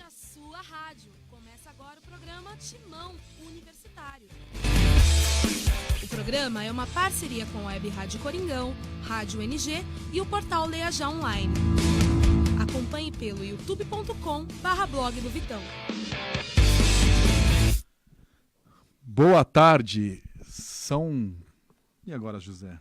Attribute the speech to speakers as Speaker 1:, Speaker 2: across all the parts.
Speaker 1: a sua rádio. Começa agora o programa Timão Universitário. O programa é uma parceria com a Web Rádio Coringão, Rádio NG e o portal Leia Já Online. Acompanhe pelo youtube.com/blog do Vitão.
Speaker 2: Boa tarde. São... E agora, José?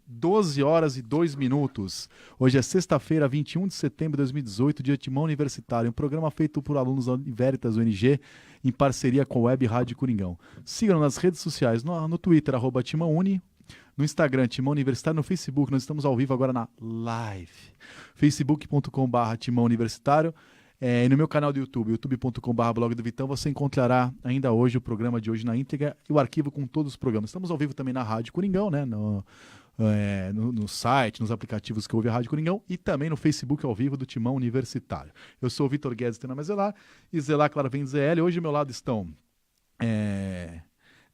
Speaker 2: 12 horas e 2 minutos. Hoje é sexta-feira, 21 de setembro de 2018, dia Timão Universitário, um programa feito por alunos da Univeritas UNG em parceria com a Web Rádio Coringão. Sigam nas redes sociais, no Twitter, @TimãoUni, no Instagram, Timão Universitário, no Facebook, nós estamos ao vivo agora na live, facebook.com/Timão Universitário, e no meu canal do YouTube, youtube.com/blog do Vitão, você encontrará ainda hoje o programa de hoje na íntegra e o arquivo com todos os programas. Estamos ao vivo também na Rádio Coringão, né? No site, nos aplicativos que ouve a Rádio Coringão e também no Facebook ao vivo do Timão Universitário. Eu sou o Vitor Guedes, tenho mais Zelar, e Zelar, claro, vem ZL. Hoje ao meu lado estão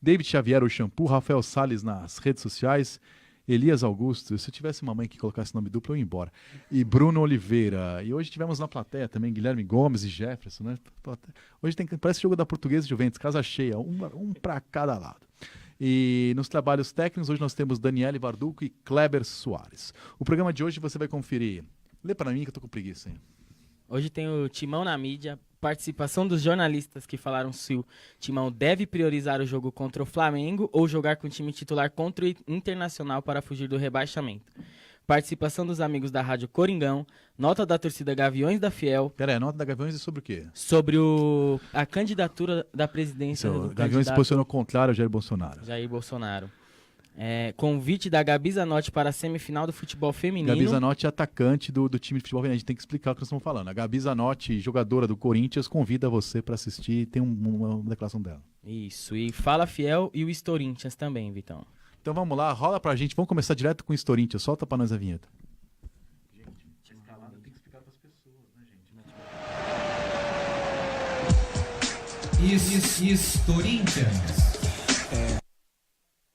Speaker 2: David Xavier, o Shampoo, Rafael Salles nas redes sociais, Elias Augusto, se eu tivesse uma mãe que colocasse nome duplo, eu ia embora, e Bruno Oliveira. E hoje tivemos na plateia também Guilherme Gomes e Jefferson, né? Hoje parece jogo da Portuguesa e Juventus, casa cheia, um para cada lado. E nos trabalhos técnicos, hoje nós temos Daniele Varduco e Kleber Soares. O programa de hoje você vai conferir. Lê para mim que eu tô com preguiça, hein?
Speaker 3: Hoje tem o Timão na mídia, participação dos jornalistas que falaram se o Timão deve priorizar o jogo contra o Flamengo ou jogar com o time titular contra o Internacional para fugir do rebaixamento. Participação dos amigos da Rádio Coringão, nota da torcida Gaviões da Fiel.
Speaker 2: Pera aí, a nota da Gaviões é sobre o quê?
Speaker 3: Sobre a candidatura da presidência do
Speaker 2: Gaviões se posicionou contrário ao Jair Bolsonaro.
Speaker 3: Convite da Gabi Zanotti para a semifinal do futebol feminino.
Speaker 2: Gabi Zanotti é atacante do time de futebol feminino. A gente tem que explicar o que nós estamos falando. A Gabi Zanotti, jogadora do Corinthians, convida você para assistir. Tem uma declaração dela.
Speaker 3: Isso, e Fala Fiel e o Estorinthians também, Vitão.
Speaker 2: Então vamos lá, rola pra gente. Vamos começar direto com o Estorinthians. Solta pra nós a vinheta. Gente, escalada tem que explicar pras pessoas, né, gente? Estorinthians.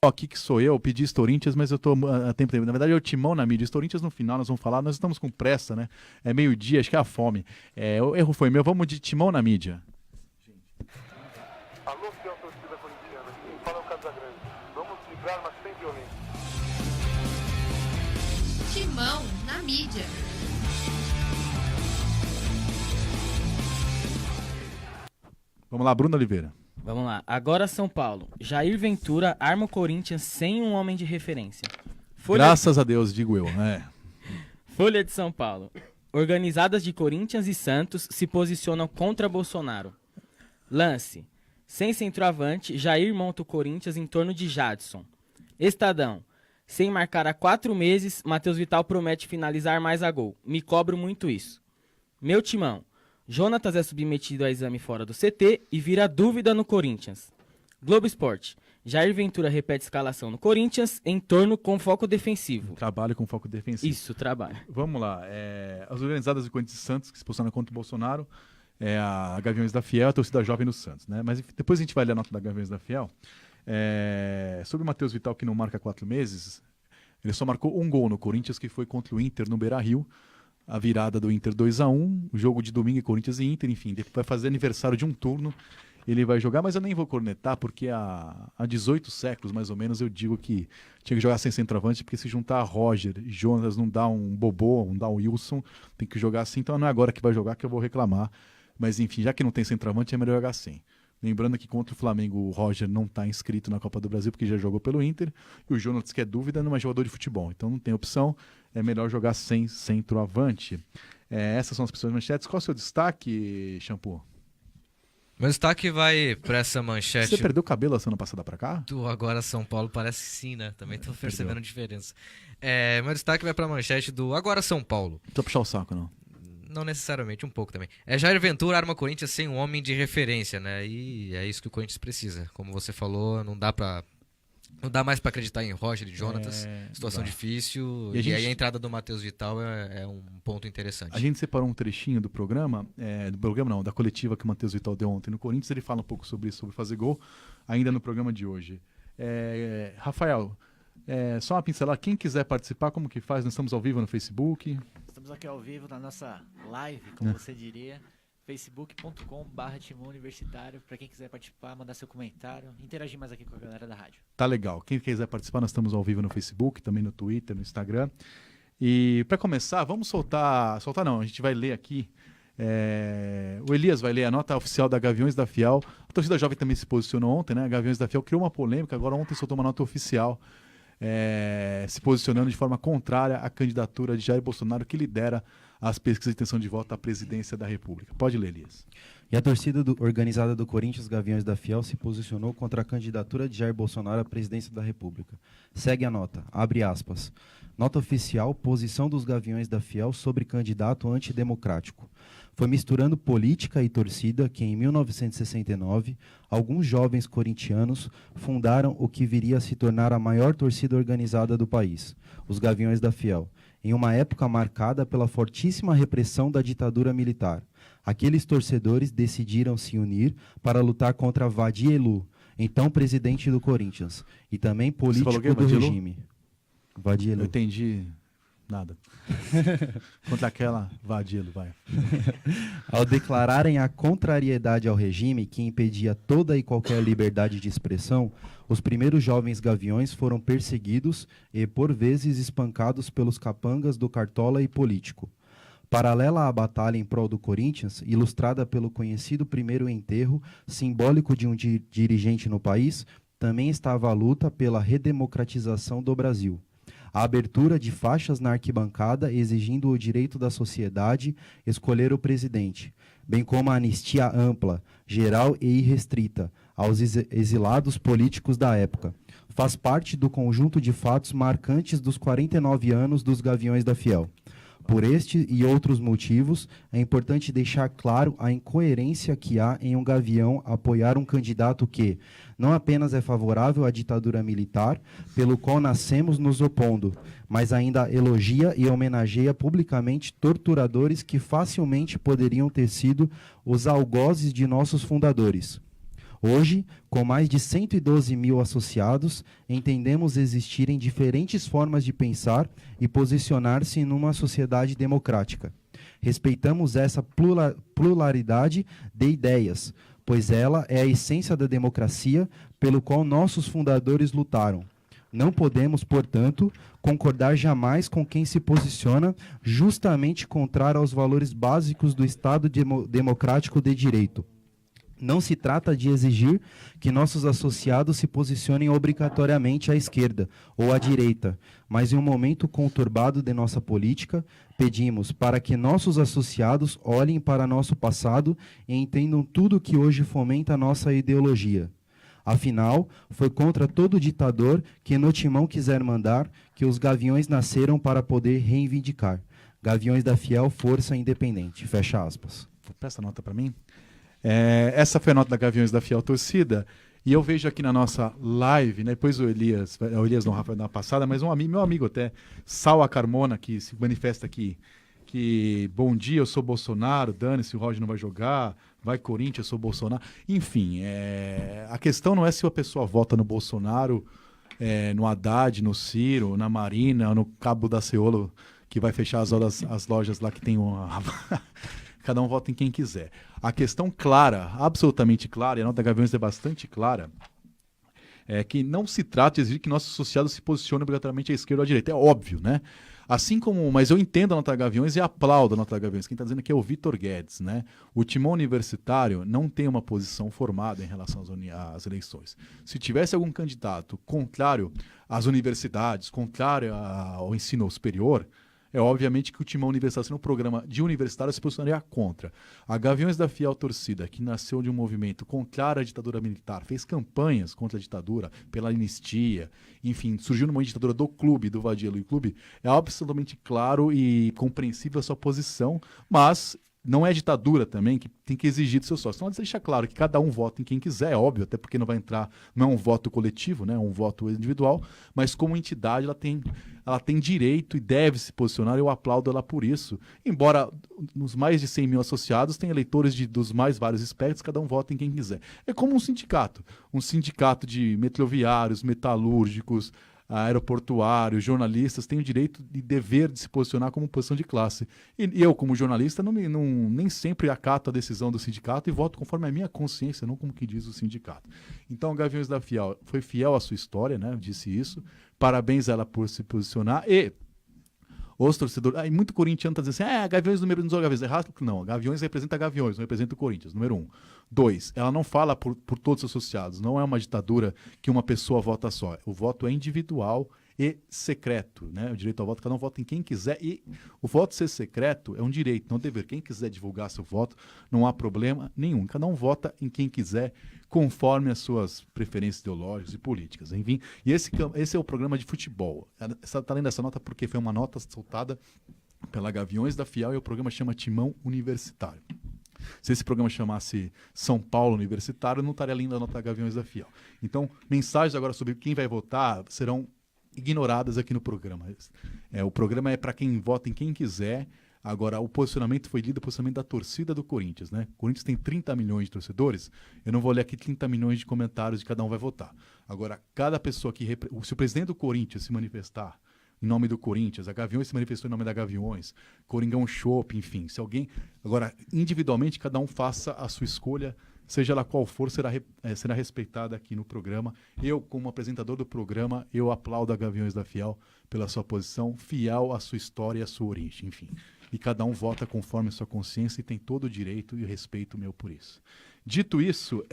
Speaker 2: Aqui que sou eu pedi Estorinthians, mas eu tô a tempo. Na verdade é o Timão na mídia. Estorinthians no final nós vamos falar. Nós estamos com pressa, né? É meio-dia, acho que é a fome. O erro foi meu. Vamos de Timão na mídia.
Speaker 4: Alô, fiel torcida corintiana. Quem fala é o Casagrande. Vamos livrar, mas sem violência.
Speaker 5: Timão na mídia.
Speaker 2: Vamos lá, Bruno Oliveira.
Speaker 3: Vamos lá. Agora São Paulo. Jair Ventura arma o Corinthians sem um homem de referência.
Speaker 2: Graças a Deus, digo eu.
Speaker 3: Folha de São Paulo. Organizadas de Corinthians e Santos se posicionam contra Bolsonaro. Lance. Sem centroavante, Jair monta o Corinthians em torno de Jadson. Estadão. Sem marcar há 4 meses, Matheus Vital promete finalizar mais a gol. Me cobro muito isso. Meu Timão. Jonatas é submetido a exame fora do CT e vira dúvida no Corinthians. Globo Esporte. Jair Ventura repete escalação no Corinthians em torno com foco defensivo.
Speaker 2: Trabalho com foco defensivo.
Speaker 3: Isso, trabalho.
Speaker 2: Vamos lá. As organizadas do Corinthians e Santos que se posicionam contra o Bolsonaro, a Gaviões da Fiel, a torcida jovem do Santos, né? Mas depois a gente vai ler a nota da Gaviões da Fiel. Sobre o Matheus Vital, que não marca há 4 meses, ele só marcou um gol no Corinthians, que foi contra o Inter no Beira-Rio. A virada do Inter 2-1, o jogo de domingo é Corinthians e Inter, enfim, vai fazer aniversário de um turno, ele vai jogar, mas eu nem vou cornetar, porque há 18 séculos, mais ou menos, eu digo que tinha que jogar sem centroavante, porque se juntar Roger e Jonas não dá um Bobô, não dá um Wilson, tem que jogar assim, então não é agora que vai jogar que eu vou reclamar, mas enfim, já que não tem centroavante, é melhor jogar assim. Lembrando que contra o Flamengo o Roger não está inscrito na Copa do Brasil porque já jogou pelo Inter. E o Jonas, que é dúvida, não é jogador de futebol. Então não tem opção, é melhor jogar sem centroavante. Essas são as pessoas manchetes. Qual é o seu destaque, Shampoo?
Speaker 6: Meu destaque vai para essa manchete.
Speaker 2: Você perdeu o cabelo a semana passada para cá?
Speaker 6: Do Agora São Paulo, parece que sim, né? Também tô percebendo a diferença. Meu destaque vai para a manchete do Agora São Paulo.
Speaker 2: Não tô puxar o saco, não.
Speaker 6: Não necessariamente, um pouco também. Jair Ventura arma Corinthians sem um homem de referência, né? E é isso que o Corinthians precisa. Como você falou, não dá mais pra acreditar em Roger e Jonatas. Situação difícil. E aí a entrada do Matheus Vital é um ponto interessante.
Speaker 2: A gente separou um trechinho do programa, da coletiva que o Matheus Vital deu ontem no Corinthians. Ele fala um pouco sobre isso, sobre fazer gol, ainda no programa de hoje. Rafael, só uma pincelada. Quem quiser participar, como que faz? Nós estamos ao vivo no Facebook.
Speaker 7: Estamos aqui ao vivo na nossa live, como você diria, facebook.com/Timão Universitário, para quem quiser participar, mandar seu comentário, interagir mais aqui com a galera da rádio.
Speaker 2: Tá legal. Quem quiser participar, nós estamos ao vivo no Facebook, também no Twitter, no Instagram. E para começar, vamos soltar não, a gente vai ler aqui. O Elias vai ler a nota oficial da Gaviões da Fiel. A torcida jovem também se posicionou ontem, né? A Gaviões da Fiel criou uma polêmica, agora ontem soltou uma nota oficial se posicionando de forma contrária à candidatura de Jair Bolsonaro, que lidera as pesquisas de intenção de voto à presidência da República. Pode ler, Elias.
Speaker 8: E a torcida organizada do Corinthians, Gaviões da Fiel, se posicionou contra a candidatura de Jair Bolsonaro à presidência da República. Segue a nota, abre aspas. Nota oficial, posição dos Gaviões da Fiel sobre candidato antidemocrático. Foi misturando política e torcida que, em 1969, alguns jovens corintianos fundaram o que viria a se tornar a maior torcida organizada do país, os Gaviões da Fiel, em uma época marcada pela fortíssima repressão da ditadura militar. Aqueles torcedores decidiram se unir para lutar contra Wadi Elu, então presidente do Corinthians, e também político do regime. Wadi Elu.
Speaker 2: Eu entendi nada. Contra aquela Wadi Elu, vai.
Speaker 8: Ao declararem a contrariedade ao regime que impedia toda e qualquer liberdade de expressão, os primeiros jovens gaviões foram perseguidos e, por vezes, espancados pelos capangas do Cartola e político. Paralela à batalha em prol do Corinthians, ilustrada pelo conhecido primeiro enterro, simbólico de um dirigente no país, também estava a luta pela redemocratização do Brasil. A abertura de faixas na arquibancada exigindo o direito da sociedade escolher o presidente, bem como a anistia ampla, geral e irrestrita aos exilados políticos da época. Faz parte do conjunto de fatos marcantes dos 49 anos dos Gaviões da Fiel. Por este e outros motivos, é importante deixar claro a incoerência que há em um gavião apoiar um candidato que não apenas é favorável à ditadura militar, pelo qual nascemos nos opondo, mas ainda elogia e homenageia publicamente torturadores que facilmente poderiam ter sido os algozes de nossos fundadores. Hoje, com mais de 112 mil associados, entendemos existirem diferentes formas de pensar e posicionar-se numa sociedade democrática. Respeitamos essa pluralidade de ideias, pois ela é a essência da democracia pelo qual nossos fundadores lutaram. Não podemos, portanto, concordar jamais com quem se posiciona justamente contrário aos valores básicos do Estado democrático de direito. Não se trata de exigir que nossos associados se posicionem obrigatoriamente à esquerda ou à direita, mas em um momento conturbado de nossa política, pedimos para que nossos associados olhem para nosso passado e entendam tudo que hoje fomenta a nossa ideologia. Afinal, foi contra todo ditador que no timão quiser mandar que os gaviões nasceram para poder reivindicar. Gaviões da Fiel, força independente. Fecha aspas.
Speaker 2: Presta nota para mim. Essa foi a nota da Gaviões da Fiel Torcida, e eu vejo aqui na nossa live, né, depois o Elias não, Rafa, vai dar uma passada, mas meu amigo até, Salwa Carmona, que se manifesta aqui, que bom dia, eu sou Bolsonaro, dane-se, o Roger não vai jogar, vai Corinthians, eu sou Bolsonaro. Enfim, a questão não é se a pessoa vota no Bolsonaro, no Haddad, no Ciro, na Marina, no Cabo da Ciolo, que vai fechar as lojas lá que tem uma... Cada um vota em quem quiser. A questão clara, absolutamente clara, e a nota da Gaviões é bastante clara, é que não se trata de exigir que nossos associados se posicionem obrigatoriamente à esquerda ou à direita. É óbvio, né? Assim como, mas eu entendo a nota da Gaviões e aplaudo a nota da Gaviões. Quem está dizendo aqui é o Vitor Guedes, né? O timão universitário não tem uma posição formada em relação às eleições. Se tivesse algum candidato contrário às universidades, contrário ao ensino superior, é obviamente que o timão universitário, sendo um programa de universitário, se posicionaria contra. A Gaviões da Fiel Torcida, que nasceu de um movimento contrário à ditadura militar, fez campanhas contra a ditadura, pela anistia, enfim, surgiu no movimento de ditadura do clube, do Wadi Elu Clube, é absolutamente claro e compreensível a sua posição, mas não é ditadura também que tem que exigir dos seus sócios. Então, deixa claro que cada um vota em quem quiser, é óbvio, até porque não vai entrar, não é um voto coletivo, né, é um voto individual, mas como entidade ela tem direito e deve se posicionar, eu aplaudo ela por isso. Embora nos mais de 100 mil associados tem eleitores dos mais vários espectros, cada um vota em quem quiser. É como um sindicato de metroviários, metalúrgicos, aeroportuários, jornalistas têm o direito e dever de se posicionar como posição de classe. E eu, como jornalista, nem sempre acato a decisão do sindicato e voto conforme a minha consciência, não como que diz o sindicato. Então, Gaviões da Fiel foi fiel à sua história, né? Disse isso. Parabéns a ela por se posicionar. E os torcedores... Aí muito corintiano está dizendo assim, Gaviões número 1 não são Gaviões. Errado? Não, Gaviões representa Gaviões, não representa o Corinthians, número 1. 2, ela não fala por todos os associados. Não é uma ditadura que uma pessoa vota só. O voto é individual e secreto, né? O direito ao voto, cada um vota em quem quiser. E o voto ser secreto é um direito, não dever. Quem quiser divulgar seu voto, não há problema nenhum. Cada um vota em quem quiser, conforme as suas preferências ideológicas e políticas. Enfim, e esse é o programa de futebol. Está lendo essa nota porque foi uma nota soltada pela Gaviões da Fiel e o programa chama Timão Universitário. Se esse programa chamasse São Paulo Universitário, não estaria lendo a nota Gaviões da Fiel. Então, mensagens agora sobre quem vai votar serão ignoradas aqui no programa. O programa é para quem vota em quem quiser. Agora, o posicionamento foi lido, o posicionamento da torcida do Corinthians, né? O Corinthians tem 30 milhões de torcedores. Eu não vou ler aqui 30 milhões de comentários de cada um vai votar. Agora, cada pessoa que... Se o presidente do Corinthians se manifestar em nome do Corinthians, a Gaviões se manifestou em nome da Gaviões, Coringão Chopp, enfim. Se alguém... Agora, individualmente, cada um faça a sua escolha, seja ela qual for, será respeitada aqui no programa. Eu, como apresentador do programa, eu aplaudo a Gaviões da Fiel pela sua posição, fiel à sua história e à sua origem, enfim. E cada um vota conforme a sua consciência e tem todo o direito e respeito meu por isso. Dito isso,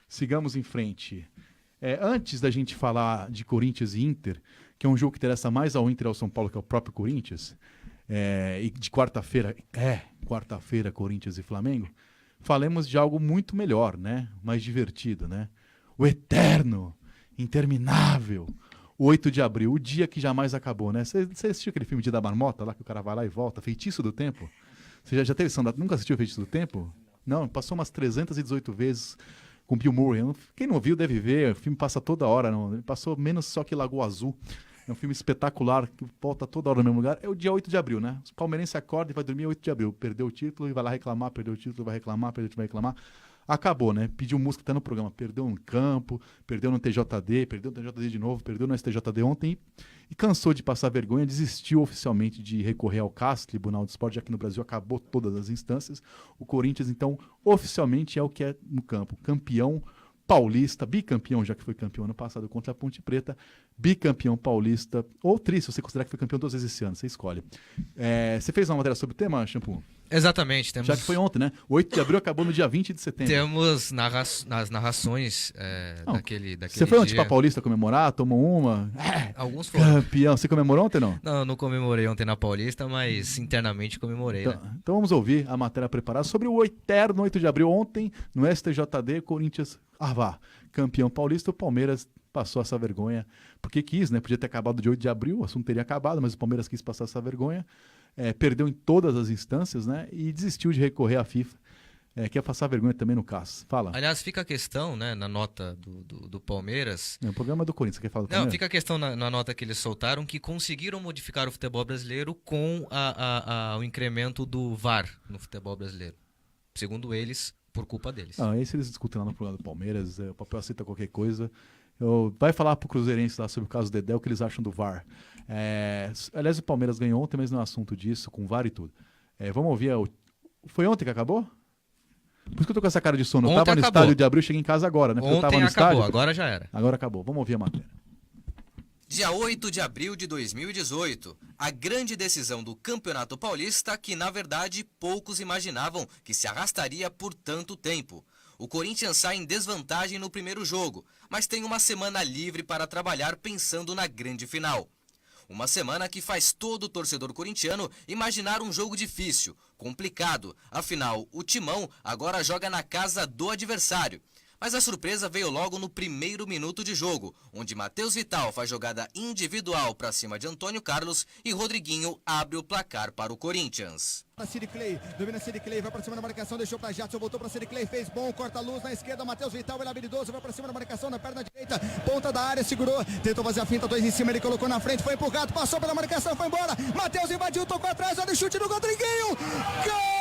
Speaker 2: sigamos em frente. Antes da gente falar de Corinthians e Inter, que é um jogo que interessa mais ao Inter e ao São Paulo que ao próprio Corinthians, e de quarta-feira, Corinthians e Flamengo, falemos de algo muito melhor, né? Mais divertido, né? O eterno, interminável, 8 de abril, o dia que jamais acabou, né? Você assistiu aquele filme Dia da Marmota, lá que o cara vai lá e volta, Feitiço do Tempo? Você já teve nunca assistiu Feitiço do Tempo? Não, passou umas 318 vezes com Bill Murray. Quem não viu deve ver, o filme passa toda hora, não, passou menos só que Lagoa Azul. É um filme espetacular, que volta toda hora no mesmo lugar. É o dia 8 de abril, né? Os palmeirenses acordam e vai dormir 8 de abril. Perdeu o título e vai lá reclamar, perdeu o título, vai reclamar, perdeu o título, vai reclamar. Acabou, né? Pediu música até no programa. Perdeu no campo, perdeu no TJD, perdeu no TJD de novo, perdeu no STJD ontem e cansou de passar vergonha, desistiu oficialmente de recorrer ao CAS, Tribunal de Esporte, já que no Brasil acabou todas as instâncias. O Corinthians, então, oficialmente é o que é no campo. Campeão paulista, bicampeão, já que foi campeão ano passado contra a Ponte Preta, bicampeão paulista, ou triste, se você considerar que foi campeão 2 vezes esse ano, você escolhe. Você fez uma matéria sobre o tema, Shampoo?
Speaker 6: Exatamente. Temos...
Speaker 2: Já que foi ontem, né? O 8 de abril acabou no dia 20 de setembro.
Speaker 6: Temos nas narrações daquele
Speaker 2: Você foi ontem
Speaker 6: dia.
Speaker 2: pra Paulista comemorar, tomou uma?
Speaker 6: Alguns foram.
Speaker 2: Campeão. Você comemorou ontem, não?
Speaker 6: Não, eu não comemorei ontem na Paulista, mas internamente comemorei, né?
Speaker 2: Então vamos ouvir a matéria preparada sobre o eterno 8 de abril. Ontem, no STJD, Corinthians, campeão paulista, o Palmeiras passou essa vergonha, porque quis, né? Podia ter acabado de 8 de abril, o assunto teria acabado, mas o Palmeiras quis passar essa vergonha, perdeu em todas as instâncias, né? E desistiu de recorrer à FIFA, quer passar vergonha também no CAS. Fala.
Speaker 6: Aliás, fica a questão, né, na nota do Palmeiras...
Speaker 2: O programa é do Corinthians, você quer falar do
Speaker 6: Não,
Speaker 2: Palmeiras?
Speaker 6: fica a questão na nota que eles soltaram, que conseguiram modificar o futebol brasileiro com o incremento do VAR no futebol brasileiro. Segundo eles, por culpa deles.
Speaker 2: Não, esse eles discutem lá no programa do Palmeiras, o papel aceita qualquer coisa. Vai falar pro Cruzeirense lá sobre o caso do Dedé, o que eles acham do VAR. Aliás, o Palmeiras ganhou ontem, mas não é assunto disso, com VAR e tudo. Vamos ouvir. Foi ontem que acabou? Por isso que eu tô com essa cara de sono. Eu
Speaker 6: Ontem
Speaker 2: tava no
Speaker 6: acabou.
Speaker 2: estádio de abril, cheguei em casa agora, né? Porque eu tava
Speaker 6: Ontem
Speaker 2: no
Speaker 6: acabou,
Speaker 2: estádio.
Speaker 6: agora já era.
Speaker 2: Agora acabou. Vamos ouvir a matéria.
Speaker 9: Dia 8 de abril de 2018, a grande decisão do Campeonato Paulista que, na verdade, poucos imaginavam que se arrastaria por tanto tempo. O Corinthians sai em desvantagem no primeiro jogo, mas tem uma semana livre para trabalhar pensando na grande final. Uma semana que faz todo torcedor corintiano imaginar um jogo difícil, complicado, afinal, o Timão agora joga na casa do adversário. Mas a surpresa veio logo no primeiro minuto de jogo, onde Matheus Vital faz jogada individual para cima de Antônio Carlos e Rodriguinho abre o placar para o Corinthians.
Speaker 10: Cid Clay, domina Cid Clay, vai pra cima da marcação, deixou pra Jadson, voltou pra Cid Clay, fez bom, corta a luz na esquerda, Matheus Vital, ele é habilidoso, vai pra cima da marcação, na perna direita, ponta da área, segurou, tentou fazer a finta, 2 em cima, ele colocou na frente, foi empurrado, passou pela marcação, foi embora, Matheus invadiu, tocou atrás, olha o chute do Rodriguinho, gol!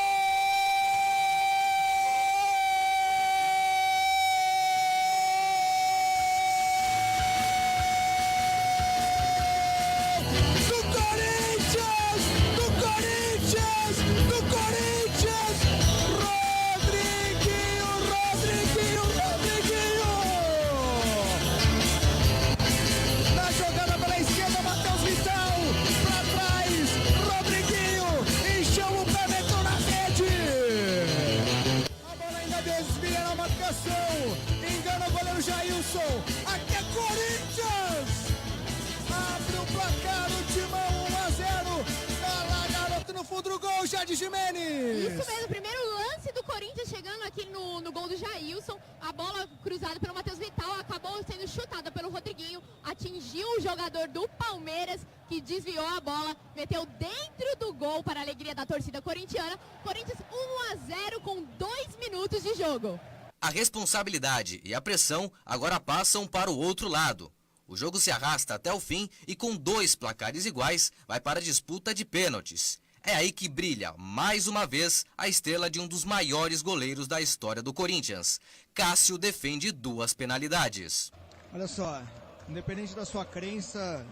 Speaker 10: Engana o goleiro Jailson. Aqui é Corinthians. Abre o placar, o Timão 1-0. Tá lá, garoto, no fundo do gol, Jade Jimenez.
Speaker 11: Isso mesmo, primeiro lance do Corinthians chegando aqui no gol do Jailson. A bola cruzada pelo Matheus Vital acabou sendo chutada pelo Rodriguinho. Atingiu o jogador do Palmeiras, que desviou a bola, meteu dentro do gol para a alegria da torcida corintiana. Corinthians 1-0 com 2 minutos de jogo.
Speaker 9: A responsabilidade e a pressão agora passam para o outro lado. O jogo se arrasta até o fim e com 2 placares iguais vai para a disputa de pênaltis. É aí que brilha, mais uma vez, a estrela de um dos maiores goleiros da história do Corinthians. Cássio defende 2 penalidades.
Speaker 10: Olha só, independente da sua crença,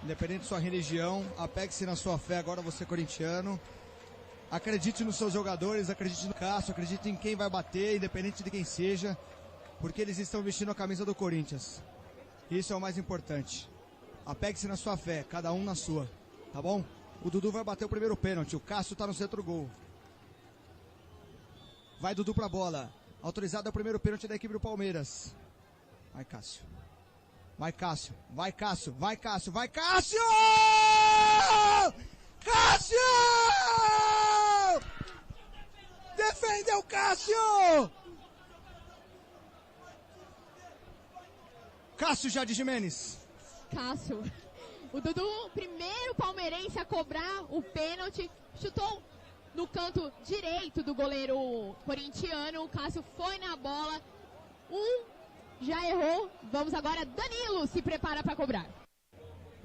Speaker 10: independente da sua religião, apegue-se na sua fé agora, você corintiano. Acredite nos seus jogadores, acredite no Cássio, acredite em quem vai bater, independente de quem seja, porque eles estão vestindo a camisa do Corinthians. Isso é o mais importante. Apegue-se na sua fé, cada um na sua, tá bom? O Dudu vai bater o primeiro pênalti, o Cássio tá no centro do gol. Vai Dudu pra bola. Autorizado é o primeiro pênalti da equipe do Palmeiras. Vai Cássio. Vai Cássio, vai Cássio, vai Cássio, vai Cássio! Cássio! Defendeu Cássio! Cássio Jade Jimenez.
Speaker 11: Cássio. O Dudu, primeiro palmeirense a cobrar o pênalti, chutou no canto direito do goleiro corintiano. O Cássio foi na bola. Já errou. Vamos agora, Danilo se prepara para cobrar.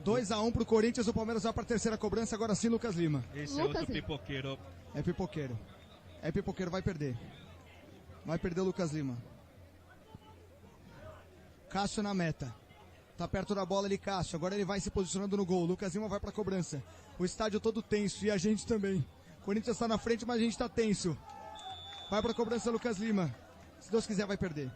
Speaker 10: 2-1 pro Corinthians, o Palmeiras vai para a terceira cobrança, agora sim Lucas Lima.
Speaker 12: Esse é outro pipoqueiro.
Speaker 10: É pipoqueiro. É pipoqueiro, vai perder. Vai perder o Lucas Lima. Cássio na meta. Tá perto da bola ali, Cássio. Agora ele vai se posicionando no gol. Lucas Lima vai pra cobrança. O estádio todo tenso e a gente também. Corinthians tá na frente, mas a gente tá tenso. Vai pra cobrança, Lucas Lima. Se Deus quiser, vai perder.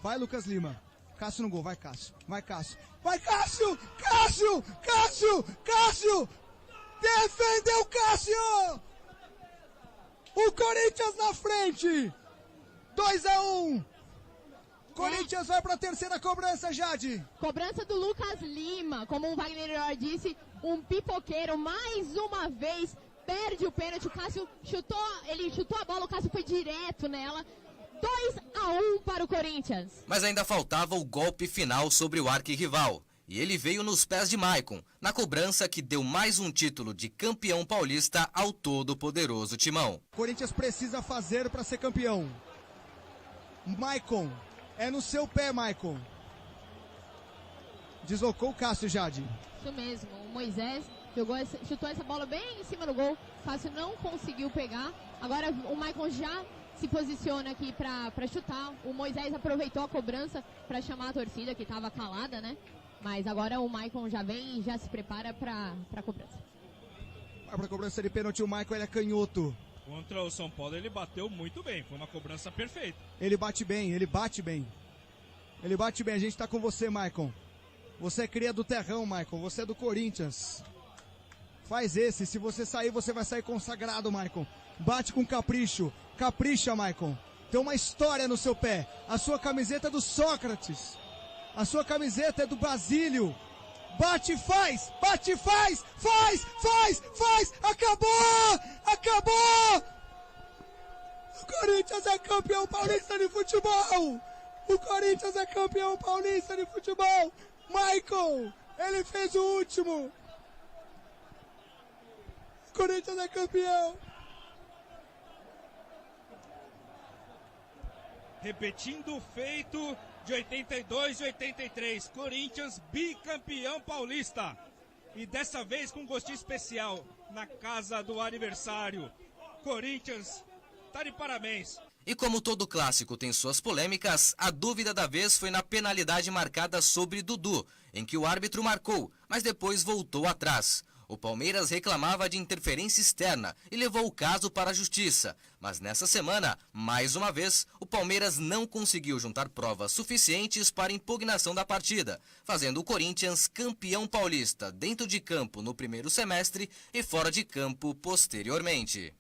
Speaker 10: Vai, Lucas Lima. Cássio no gol, vai, Cássio. Vai, Cássio. Vai, Cássio! Cássio! Cássio! Cássio! Defendeu Cássio! O Corinthians na frente! 2-1! Corinthians vai para a terceira cobrança, Jade.
Speaker 11: Cobrança do Lucas Lima. Como o Wagner Herói disse, um pipoqueiro mais uma vez perde o pênalti. O Cássio chutou a bola, o Cássio foi direto nela. 2-1 para o Corinthians.
Speaker 9: Mas ainda faltava o golpe final sobre o arquirrival. E ele veio nos pés de Maicon, na cobrança que deu mais um título de campeão paulista ao todo-poderoso Timão.
Speaker 10: Corinthians precisa fazer para ser campeão. Maicon. É no seu pé, Maicon. Deslocou o Cássio, Jade.
Speaker 11: Isso mesmo. O Moisés chutou essa bola bem em cima do gol. O Cássio não conseguiu pegar. Agora o Maicon já se posiciona aqui para chutar. O Moisés aproveitou a cobrança para chamar a torcida, que estava calada, né? Mas agora o Maicon já vem e já se prepara para a cobrança.
Speaker 10: Vai para a cobrança de pênalti. O Maicon, ele é canhoto.
Speaker 12: Contra o São Paulo ele bateu muito bem, foi uma cobrança perfeita.
Speaker 10: Ele bate bem, ele bate bem. Ele bate bem, a gente tá com você, Maicon. Você é cria do terrão, Maicon, você é do Corinthians. Faz esse, se você sair, você vai sair consagrado, Maicon. Bate com capricho, capricha, Maicon. Tem uma história no seu pé. A sua camiseta é do Sócrates. A sua camiseta é do Basílio. Bate, faz, faz, acabou, acabou! O Corinthians é campeão paulista de futebol! O Corinthians é campeão paulista de futebol! Maicon, ele fez o último! O Corinthians é campeão!
Speaker 12: Repetindo o feito de 82 e 83, Corinthians bicampeão paulista. E dessa vez com um gostinho especial, na casa do aniversário. Corinthians tá de parabéns.
Speaker 9: E como todo clássico tem suas polêmicas, a dúvida da vez foi na penalidade marcada sobre Dudu, em que o árbitro marcou, mas depois voltou atrás. O Palmeiras reclamava de interferência externa e levou o caso para a justiça. Mas nessa semana, mais uma vez, o Palmeiras não conseguiu juntar provas suficientes para impugnação da partida, fazendo o Corinthians campeão paulista dentro de campo no primeiro semestre e fora de campo posteriormente.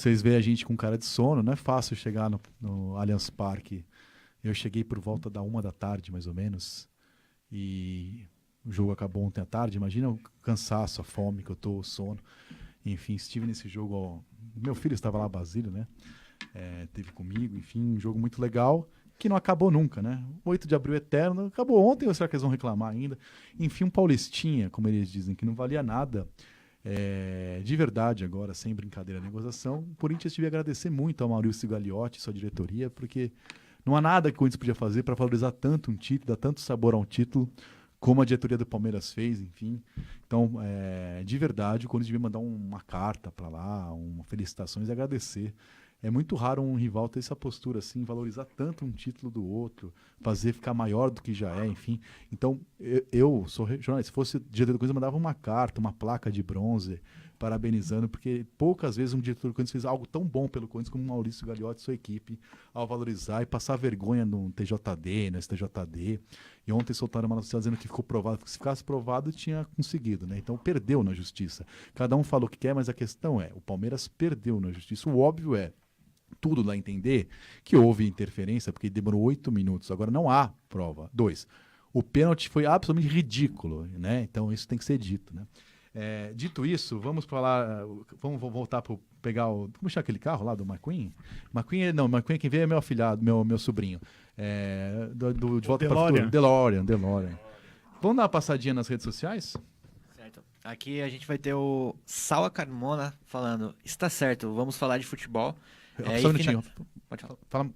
Speaker 2: Vocês veem a gente com cara de sono, não é fácil chegar no Allianz Parque. Eu cheguei por volta da 1h, mais ou menos, e o jogo acabou ontem à tarde. Imagina o cansaço, a fome que eu tô, o sono. Enfim, estive nesse jogo, ó, meu filho estava lá, Basílio, né? Teve comigo, enfim, um jogo muito legal, que não acabou nunca, né? 8 de abril eterno, acabou ontem, ou será que eles vão reclamar ainda? Enfim, um paulistinha, como eles dizem, que não valia nada. De verdade agora, sem brincadeira, negociação, o Corinthians devia agradecer muito ao Maurício Gagliotti e sua diretoria, porque não há nada que o Corinthians podia fazer para valorizar tanto um título, dar tanto sabor a um título, como a diretoria do Palmeiras fez, enfim. Então, de verdade, o Corinthians devia mandar uma carta para lá, felicitações e agradecer. É muito raro um rival ter essa postura assim, valorizar tanto um título do outro, fazer ficar maior do que já é, enfim. Então, eu sou jornalista, se fosse diretor do Corinthians, eu mandava uma carta, uma placa de bronze, parabenizando, porque poucas vezes um diretor do Corinthians fez algo tão bom pelo Corinthians como o Maurício Gagliotti e sua equipe, ao valorizar e passar vergonha no TJD, no STJD. E ontem soltaram uma notícia dizendo que ficou provado, porque se ficasse provado, tinha conseguido, né? Então perdeu na justiça. Cada um falou o que quer, mas a questão é, o Palmeiras perdeu na justiça. O óbvio é, tudo dá a entender que houve interferência, porque demorou 8 minutos. Agora não há prova. 2. O pênalti foi absolutamente ridículo, né? Então isso tem que ser dito, né? Dito isso, vamos falar. Vamos voltar para pegar o. Como chama aquele carro lá do McQueen? McQueen quem veio é meu afilhado, meu sobrinho. De volta para o futuro. DeLorean. Vamos dar uma passadinha nas redes sociais?
Speaker 7: Certo. Aqui a gente vai ter o Sawa Carmona falando: está certo, vamos falar de futebol.
Speaker 2: Só um minutinho.
Speaker 7: Pode falar.
Speaker 2: Fala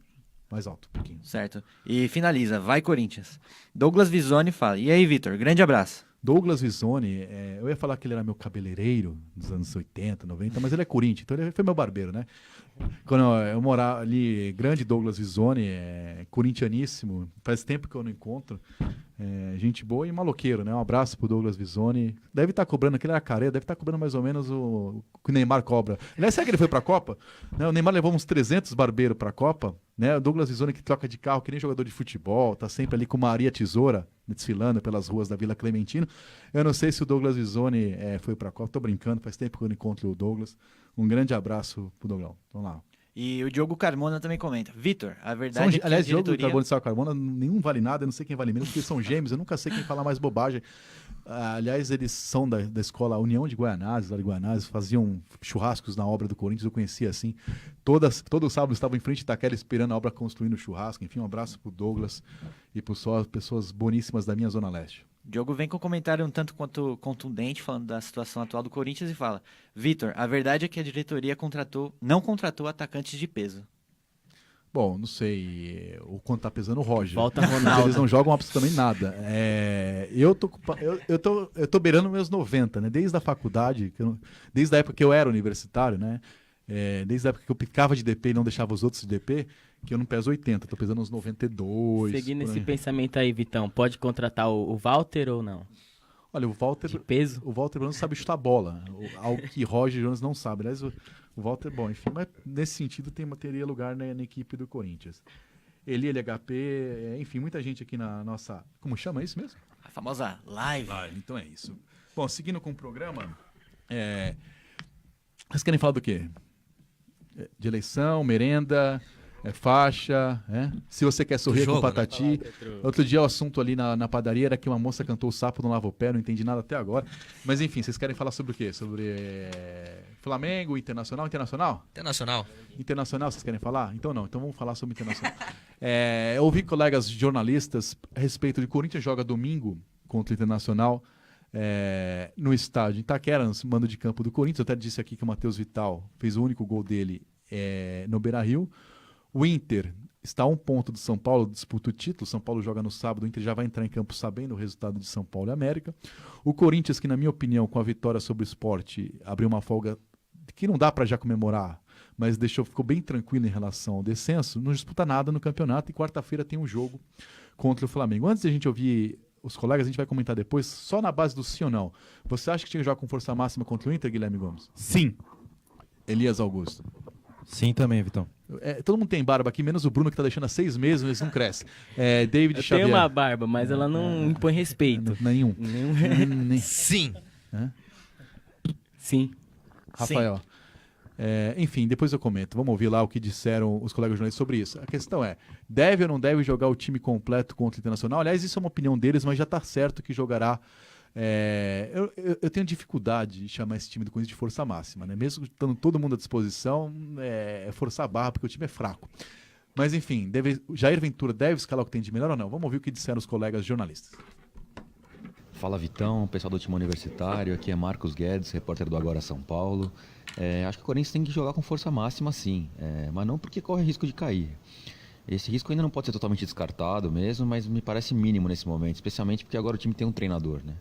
Speaker 2: mais alto um pouquinho.
Speaker 7: Certo. E finaliza, vai Corinthians. Douglas Visoni fala: e aí, Vitor? Grande abraço.
Speaker 2: Douglas Visoni, eu ia falar que ele era meu cabeleireiro dos anos 80, 90, mas ele é Corinthians, então ele foi meu barbeiro, né? Quando eu morava ali, grande Douglas Visoni, corintianíssimo, faz tempo que eu não encontro, gente boa e maloqueiro, né? Um abraço pro Douglas Visoni. Deve estar cobrando, aquele era careca, deve estar cobrando mais ou menos o que o Neymar cobra. Aliás, sabe que ele foi pra Copa? Né? O Neymar levou uns 300 barbeiros pra Copa, né? O Douglas Visoni que troca de carro, que nem jogador de futebol, tá sempre ali com Maria Tesoura, desfilando pelas ruas da Vila Clementino. Eu não sei se o Douglas Visoni foi pra Copa, tô brincando, faz tempo que eu não encontro o Douglas. Um grande abraço pro Douglas. Vamos lá.
Speaker 7: E o Diogo Carmona também comenta: Vitor, a verdade é que
Speaker 2: aliás,
Speaker 7: a diretoria...
Speaker 2: Diogo Carmona e Sal Carmona, nenhum vale nada, eu não sei quem vale menos, porque eles são gêmeos, eu nunca sei quem fala mais bobagem. Aliás, eles são da escola União de Guaianazes, lá de Guaianazes, faziam churrascos na obra do Corinthians, eu conhecia assim. Todo sábado estavam em frente de Itaquera esperando a obra construindo o churrasco. Enfim, um abraço pro Douglas e por pessoas boníssimas da minha Zona Leste.
Speaker 7: Diogo vem com um comentário um tanto quanto contundente, falando da situação atual do Corinthians e fala: Vitor, a verdade é que a diretoria não contratou atacantes de peso.
Speaker 2: Bom, não sei o quanto tá pesando o Roger.
Speaker 3: Volta Ronaldo.
Speaker 2: Eles não jogam absolutamente nada. Eu tô beirando meus 90, né? Desde a faculdade, desde a época que eu era universitário, né? Desde a época que eu picava de DP e não deixava os outros de DP, que eu não peso 80, tô pesando uns 92.
Speaker 3: Seguindo esse pensamento aí, Vitão, pode contratar o Walter ou não?
Speaker 2: Olha, o Walter...
Speaker 3: De peso?
Speaker 2: O Walter Jones sabe chutar bola, algo que Roger Jones não sabe. Aliás, o Walter, bom, enfim, mas nesse sentido teria lugar na equipe do Corinthians. Ele, LHP, enfim, muita gente aqui na nossa... Como chama isso mesmo?
Speaker 7: A famosa live.
Speaker 2: Então é isso. Bom, seguindo com o programa, vocês querem falar do quê? De eleição, merenda... faixa, se você quer sorrir com patati. Né? Outro dia o assunto ali na padaria era que uma moça cantou o sapo no lava-pé, não entendi nada até agora. Mas enfim, vocês querem falar sobre o quê? Sobre Flamengo, Internacional? Internacional, vocês querem falar? Então não, então vamos falar sobre Internacional. Eu ouvi colegas jornalistas a respeito de Corinthians joga domingo contra o Internacional no estádio Itaquera, no mando de campo do Corinthians. Eu até disse aqui que o Matheus Vital fez o único gol dele no Beira-Rio. O Inter está a 1 ponto do São Paulo, disputa o título. São Paulo joga no sábado, o Inter já vai entrar em campo sabendo o resultado de São Paulo e América. O Corinthians, que na minha opinião, com a vitória sobre o Sport, abriu uma folga que não dá para já comemorar, mas ficou bem tranquilo em relação ao descenso, não disputa nada no campeonato e quarta-feira tem um jogo contra o Flamengo. Antes de a gente ouvir os colegas, a gente vai comentar depois, só na base do sim ou não. Você acha que tinha que jogar com força máxima contra o Inter, Guilherme Gomes?
Speaker 8: Sim.
Speaker 2: Elias Augusto?
Speaker 8: Sim também, Vitão.
Speaker 2: Todo mundo tem barba aqui, menos o Bruno que tá deixando há 6 meses, mas não cresce. David
Speaker 3: Eu
Speaker 2: Xavier.
Speaker 3: tenho uma barba, mas ela não impõe respeito.
Speaker 2: Nenhum.
Speaker 6: Sim.
Speaker 3: Sim.
Speaker 2: Rafael. Enfim, depois eu comento. Vamos ouvir lá o que disseram os colegas jornalistas sobre isso. A questão é, deve ou não deve jogar o time completo contra o Internacional? Aliás, isso é uma opinião deles, mas já está certo que jogará. Eu tenho dificuldade de chamar esse time do Corinthians de força máxima, né? Mesmo estando todo mundo à disposição, é forçar a barra, porque o time é fraco. Mas enfim, Jair Ventura deve escalar o que tem de melhor ou não? Vamos ouvir o que disseram os colegas jornalistas.
Speaker 13: Fala Vitão, pessoal do time universitário, aqui é Marcos Guedes, repórter do Agora São Paulo. Acho que o Corinthians tem que jogar com força máxima sim, mas não porque corre risco de cair. Esse risco ainda não pode ser totalmente descartado mesmo, mas me parece mínimo nesse momento, especialmente porque agora o time tem um treinador, né?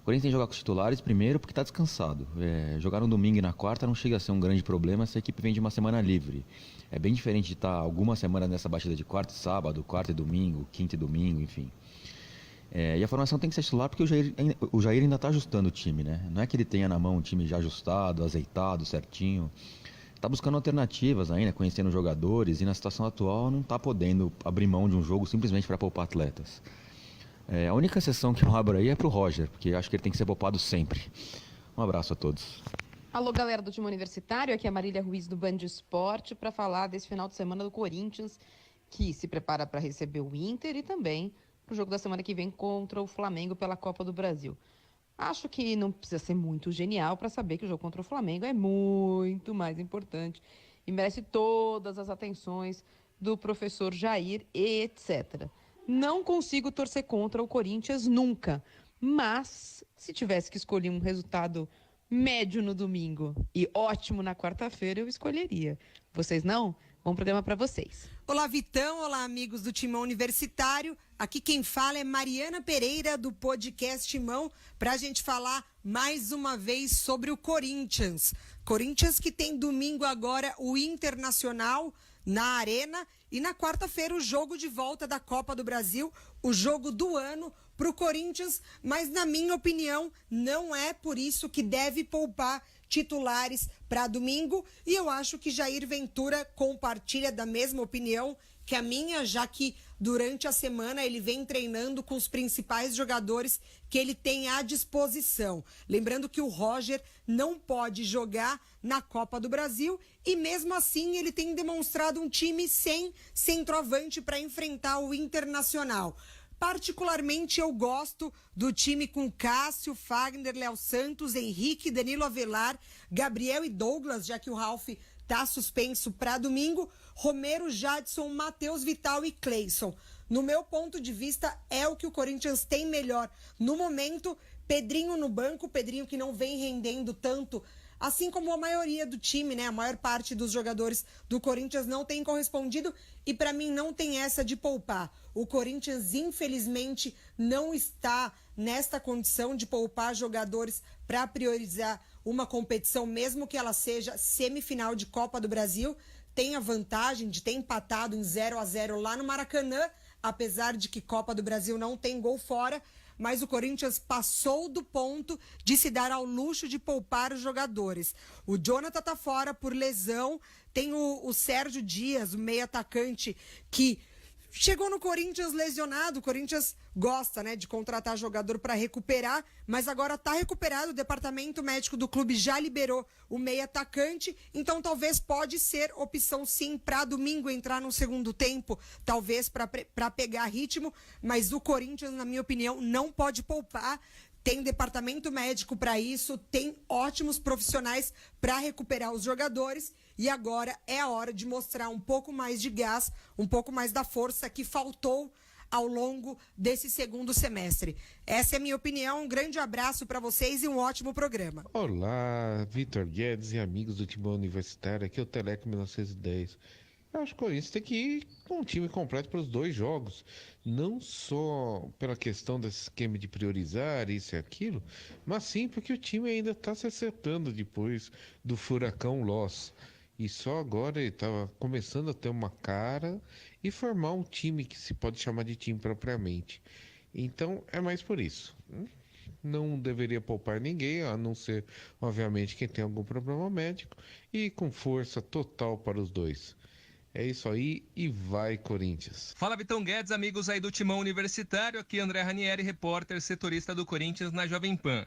Speaker 13: O Corinthians tem que jogar com os titulares primeiro porque está descansado. Jogar no domingo e na quarta não chega a ser um grande problema se a equipe vem de uma semana livre. É bem diferente de estar algumas semanas nessa batida de quarta e sábado, quarta e domingo, quinta e domingo, enfim. E a formação tem que ser titular porque o Jair ainda está ajustando o time, né? Não é que ele tenha na mão um time já ajustado, azeitado, certinho. Está buscando alternativas ainda, conhecendo jogadores e na situação atual não está podendo abrir mão de um jogo simplesmente para poupar atletas. A única exceção que eu abro aí é para o Roger, porque acho que ele tem que ser poupado sempre. Um abraço a todos.
Speaker 14: Alô, galera do time universitário, aqui é a Marília Ruiz do Band Esporte para falar desse final de semana do Corinthians, que se prepara para receber o Inter e também o jogo da semana que vem contra o Flamengo pela Copa do Brasil. Acho que não precisa ser muito genial para saber que o jogo contra o Flamengo é muito mais importante e merece todas as atenções do professor Jair e etc. Não consigo torcer contra o Corinthians nunca, mas se tivesse que escolher um resultado médio no domingo e ótimo na quarta-feira, eu escolheria. Vocês não? Bom programa para vocês.
Speaker 15: Olá, Vitão. Olá, amigos do Timão Universitário. Aqui quem fala é Mariana Pereira, do podcast Timão, para a gente falar mais uma vez sobre o Corinthians. Corinthians que tem domingo agora o Internacional na Arena e na quarta-feira o jogo de volta da Copa do Brasil, o jogo do ano para o Corinthians, mas na minha opinião não é por isso que deve poupar titulares para domingo, e eu acho que Jair Ventura compartilha da mesma opinião que a minha, já que durante a semana ele vem treinando com os principais jogadores que ele tem à disposição. Lembrando que o Roger não pode jogar na Copa do Brasil e mesmo assim ele tem demonstrado um time sem centroavante para enfrentar o Internacional. Particularmente eu gosto do time com Cássio, Fagner, Léo Santos, Henrique, Danilo Avelar, Gabriel e Douglas, já que o Ralf está suspenso para domingo, Romero, Jadson, Matheus Vital e Cleison. No meu ponto de vista, é o que o Corinthians tem melhor no momento. Pedrinho no banco, Pedrinho que não vem rendendo tanto, assim como a maioria do time, né? A maior parte dos jogadores do Corinthians não tem correspondido e para mim não tem essa de poupar. O Corinthians, infelizmente, não está nesta condição de poupar jogadores para priorizar uma competição, mesmo que ela seja semifinal de Copa do Brasil. Tem a vantagem de ter empatado em 0-0 lá no Maracanã, apesar de que Copa do Brasil não tem gol fora, mas o Corinthians passou do ponto de se dar ao luxo de poupar os jogadores. O Jonathan tá fora por lesão, tem o Sérgio Dias, o meio atacante, que chegou no Corinthians lesionado. O Corinthians gosta, né, de contratar jogador para recuperar, mas agora está recuperado. O departamento médico do clube já liberou o meio atacante, então talvez pode ser opção sim para domingo entrar no segundo tempo, talvez para pegar ritmo, mas o Corinthians, na minha opinião, não pode poupar. Tem departamento médico para isso, tem ótimos profissionais para recuperar os jogadores e agora é a hora de mostrar um pouco mais de gás, um pouco mais da força que faltou ao longo desse segundo semestre. Essa é a minha opinião, um grande abraço para vocês e um ótimo programa.
Speaker 16: Olá, Vitor Guedes e amigos do Timão Universitário, aqui é o Teleco 1910. Eu acho que o Corinthians tem que ir com um time completo para os dois jogos, não só pela questão desse esquema de priorizar isso e aquilo, mas sim porque o time ainda está se acertando depois do furacão Loss. E só agora ele estava começando a ter uma cara e formar um time que se pode chamar de time propriamente. Então é mais por isso. Não deveria poupar ninguém, a não ser, obviamente, quem tem algum problema médico, e com força total para os dois. É isso aí e vai, Corinthians.
Speaker 17: Fala, Vitão Guedes, amigos aí do Timão Universitário. Aqui André Ranieri, repórter setorista do Corinthians na Jovem Pan.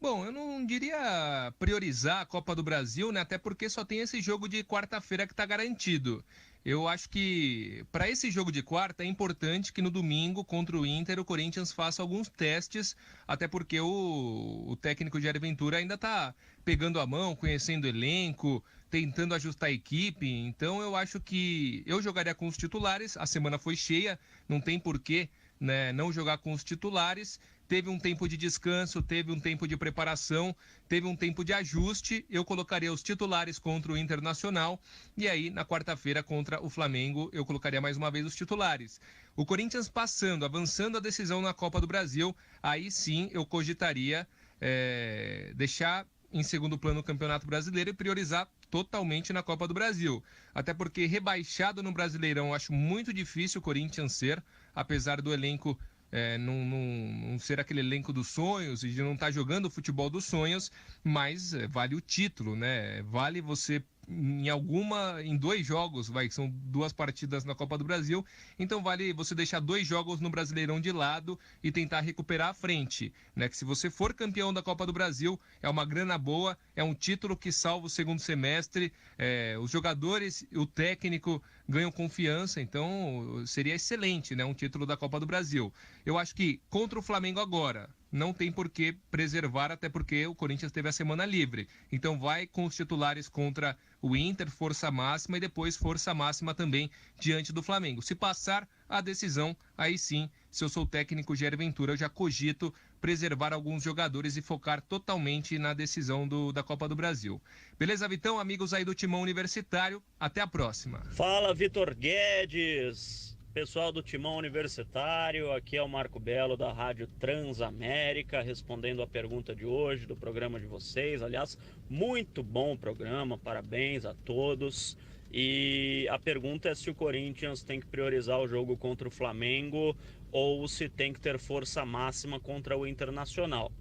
Speaker 17: Bom, eu não diria priorizar a Copa do Brasil, né? Até porque só tem esse jogo de quarta-feira que está garantido. Eu acho que para esse jogo de quarta é importante que no domingo contra o Inter o Corinthians faça alguns testes, até porque o técnico Jair Ventura ainda está pegando a mão, conhecendo o elenco, tentando ajustar a equipe. Então eu acho que eu jogaria com os titulares. A semana foi cheia, não tem porquê, né, não jogar com os titulares. Teve um tempo de descanso, teve um tempo de preparação, teve um tempo de ajuste. Eu colocaria os titulares contra o Internacional e aí na quarta-feira contra o Flamengo eu colocaria mais uma vez os titulares. O Corinthians passando, avançando a decisão na Copa do Brasil, aí sim eu cogitaria deixar em segundo plano o Campeonato Brasileiro e priorizar totalmente na Copa do Brasil. Até porque rebaixado no Brasileirão eu acho muito difícil o Corinthians ser, apesar do elenco não ser aquele elenco dos sonhos e de não estar jogando o futebol dos sonhos, mas vale o título, né? Vale você em 2 jogos, são 2 partidas na Copa do Brasil, então vale você deixar 2 jogos no Brasileirão de lado e tentar recuperar a frente, né? Que se você for campeão da Copa do Brasil, é uma grana boa, é um título que salva o segundo semestre, os jogadores, o técnico ganham confiança, então seria excelente, né? Um título da Copa do Brasil. Eu acho que contra o Flamengo agora, não tem por que preservar, até porque o Corinthians teve a semana livre. Então vai com os titulares contra o Inter, força máxima, e depois força máxima também diante do Flamengo. Se passar a decisão, aí sim, se eu sou o técnico Jair Ventura, eu já cogito preservar alguns jogadores e focar totalmente na decisão da Copa do Brasil. Beleza, Vitão? Amigos aí do Timão Universitário, até a próxima.
Speaker 18: Fala, Vitor Guedes! Pessoal do Timão Universitário, aqui é o Marco Belo da Rádio Transamérica, respondendo a pergunta de hoje do programa de vocês. Aliás, muito bom programa, parabéns a todos. E a pergunta é se o Corinthians tem que priorizar o jogo contra o Flamengo ou se tem que ter força máxima contra o Internacional.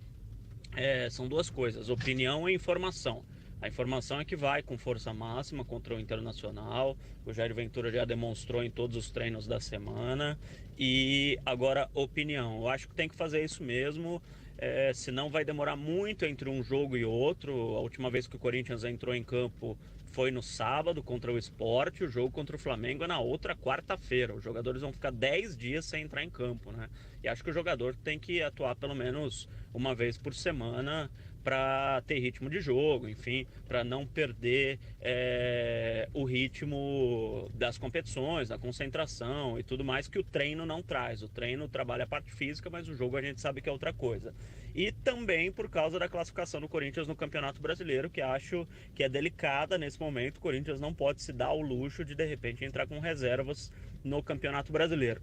Speaker 18: São 2 coisas, opinião e informação. A informação é que vai com força máxima contra o Internacional. O Jair Ventura já demonstrou em todos os treinos da semana. E agora, opinião. Eu acho que tem que fazer isso mesmo. Senão vai demorar muito entre um jogo e outro. A última vez que o Corinthians entrou em campo foi no sábado contra o Sport. O jogo contra o Flamengo é na outra quarta-feira. Os jogadores vão ficar 10 dias sem entrar em campo, né? E acho que o jogador tem que atuar pelo menos uma vez por semana para ter ritmo de jogo, enfim, para não perder o ritmo das competições, da concentração e tudo mais que o treino não traz. O treino trabalha a parte física, mas o jogo a gente sabe que é outra coisa. E também por causa da classificação do Corinthians no Campeonato Brasileiro, que acho que é delicada nesse momento. O Corinthians não pode se dar o luxo de repente entrar com reservas no Campeonato Brasileiro.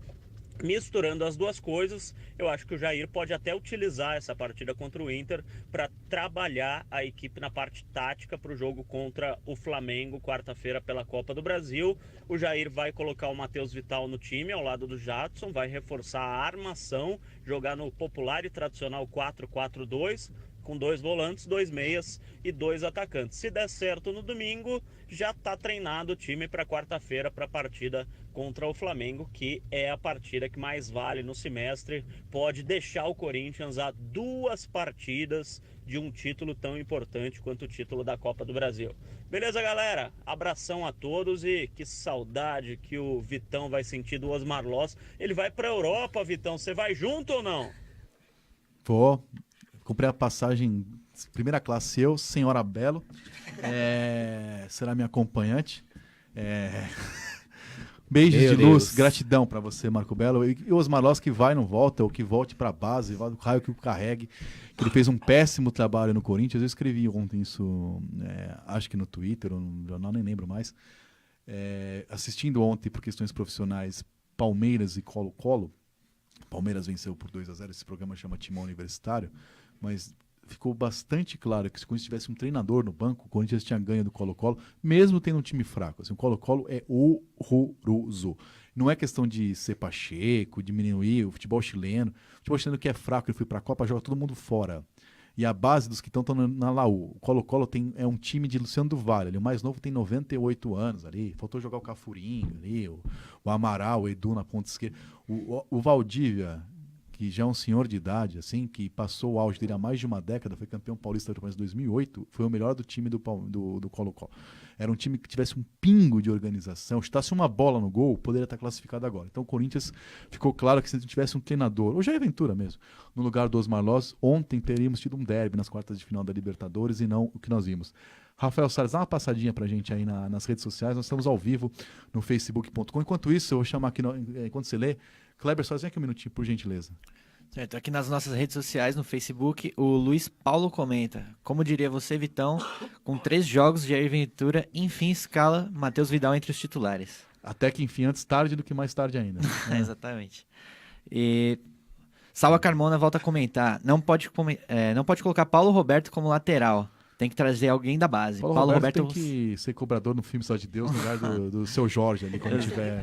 Speaker 18: Misturando as 2 coisas, eu acho que o Jair pode até utilizar essa partida contra o Inter para trabalhar a equipe na parte tática para o jogo contra o Flamengo, quarta-feira pela Copa do Brasil. O Jair vai colocar o Matheus Vital no time, ao lado do Jadson, vai reforçar a armação, jogar no popular e tradicional 4-4-2, com 2 volantes, 2 meias e 2 atacantes. Se der certo no domingo, já está treinado o time para quarta-feira, para a partida contra o Flamengo, que é a partida que mais vale no semestre. Pode deixar o Corinthians a 2 partidas de um título tão importante quanto o título da Copa do Brasil. Beleza, galera? Abração a todos e que saudade que o Vitão vai sentir do Osmar Loss. Ele vai para a Europa, Vitão. Você vai junto ou não?
Speaker 2: Vou. Comprei a passagem, primeira classe eu, Senhora Belo, será minha acompanhante. Beijos de luz, gratidão para você, Marco Belo. E o Osmar Loss que vai, não volta, ou que volte para a base, vai do raio que o carregue, que ele fez um péssimo trabalho no Corinthians. Eu escrevi ontem isso, acho que no Twitter, ou no jornal, nem lembro mais. Assistindo ontem, por questões profissionais, Palmeiras e Colo-Colo. Palmeiras venceu por 2-0, esse programa chama Timão Universitário, mas ficou bastante claro que se o Corinthians tivesse um treinador no banco, o Corinthians tinha ganho do Colo-Colo, mesmo tendo um time fraco. Assim, o Colo-Colo é horroroso. Não é questão de ser Pacheco, diminuir o futebol chileno. O futebol chileno que é fraco, ele foi para a Copa, joga todo mundo fora. E a base dos que estão na Laú. O Colo-Colo é um time de Luciano do Vale. Ali, o mais novo tem 98 anos ali. Faltou jogar o Cafurinho ali, o Amaral, o Edu na ponta esquerda. O Valdívia, que já é um senhor de idade, assim, que passou o auge dele há mais de uma década, foi campeão paulista em 2008, foi o melhor do time do Colo-Colo. Era um time que tivesse um pingo de organização, chutasse uma bola no gol, poderia estar classificado agora. Então o Corinthians ficou claro que se tivesse um treinador, ou Jair Ventura mesmo, no lugar do Osmar Loz, ontem teríamos tido um derby nas quartas de final da Libertadores e não o que nós vimos. Rafael Salles, dá uma passadinha pra gente aí nas redes sociais, nós estamos ao vivo no facebook.com. Enquanto isso, eu vou chamar aqui, enquanto você lê, Kleber, só vem aqui um minutinho, por gentileza.
Speaker 7: Certo, aqui nas nossas redes sociais, no Facebook, o Luiz Paulo comenta: como diria você, Vitão, com 3 jogos, Jair Ventura, enfim, escala Matheus Vidal entre os titulares.
Speaker 2: Até que enfim, antes tarde do que mais tarde ainda.
Speaker 7: Exatamente. E Salva Carmona volta a comentar: não pode colocar Paulo Roberto como lateral. Tem que trazer alguém da base.
Speaker 2: Paulo Roberto tem que ser cobrador no filme Só de Deus, no lugar do seu Jorge ali, quando tiver.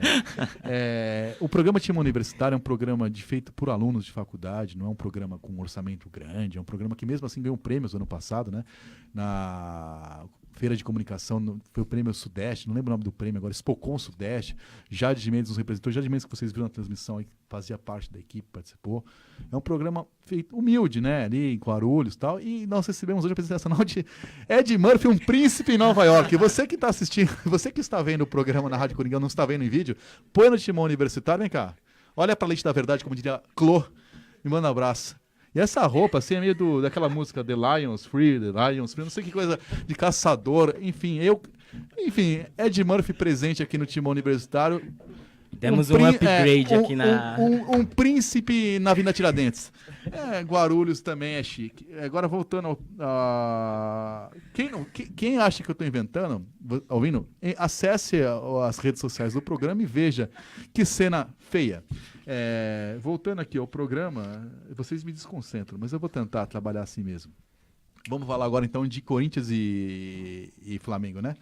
Speaker 2: O programa Timão Universitário é um programa feito por alunos de faculdade, não é um programa com um orçamento grande, é um programa que mesmo assim ganhou prêmios no ano passado, né? Na Feira de Comunicação, foi o Prêmio Sudeste, não lembro o nome do prêmio agora, Spocon Sudeste, Jade Mendes nos representou, Jade Mendes que vocês viram na transmissão aí, fazia parte da equipe, participou. É um programa feito humilde, né, ali em Guarulhos e tal, e nós recebemos hoje a presença nacional de Ed Murphy, um príncipe em Nova York. Você que está assistindo, você que está vendo o programa na Rádio Coringão, não está vendo em vídeo, põe no Timão Universitário, vem cá, olha pra Leite da Verdade, como diria Clô, me manda um abraço. E essa roupa, assim, é meio daquela música The Lions Free, não sei que coisa de caçador, enfim, Ed Murphy presente aqui no Timão Universitário.
Speaker 3: Temos um upgrade aqui na...
Speaker 2: Um príncipe na Avenida Tiradentes. Guarulhos também é chique. Agora, voltando quem acha que eu estou inventando, ouvindo, acesse as redes sociais do programa e veja que cena feia. Voltando aqui ao programa, vocês me desconcentram, mas eu vou tentar trabalhar assim mesmo. Vamos falar agora então de Corinthians e Flamengo, né?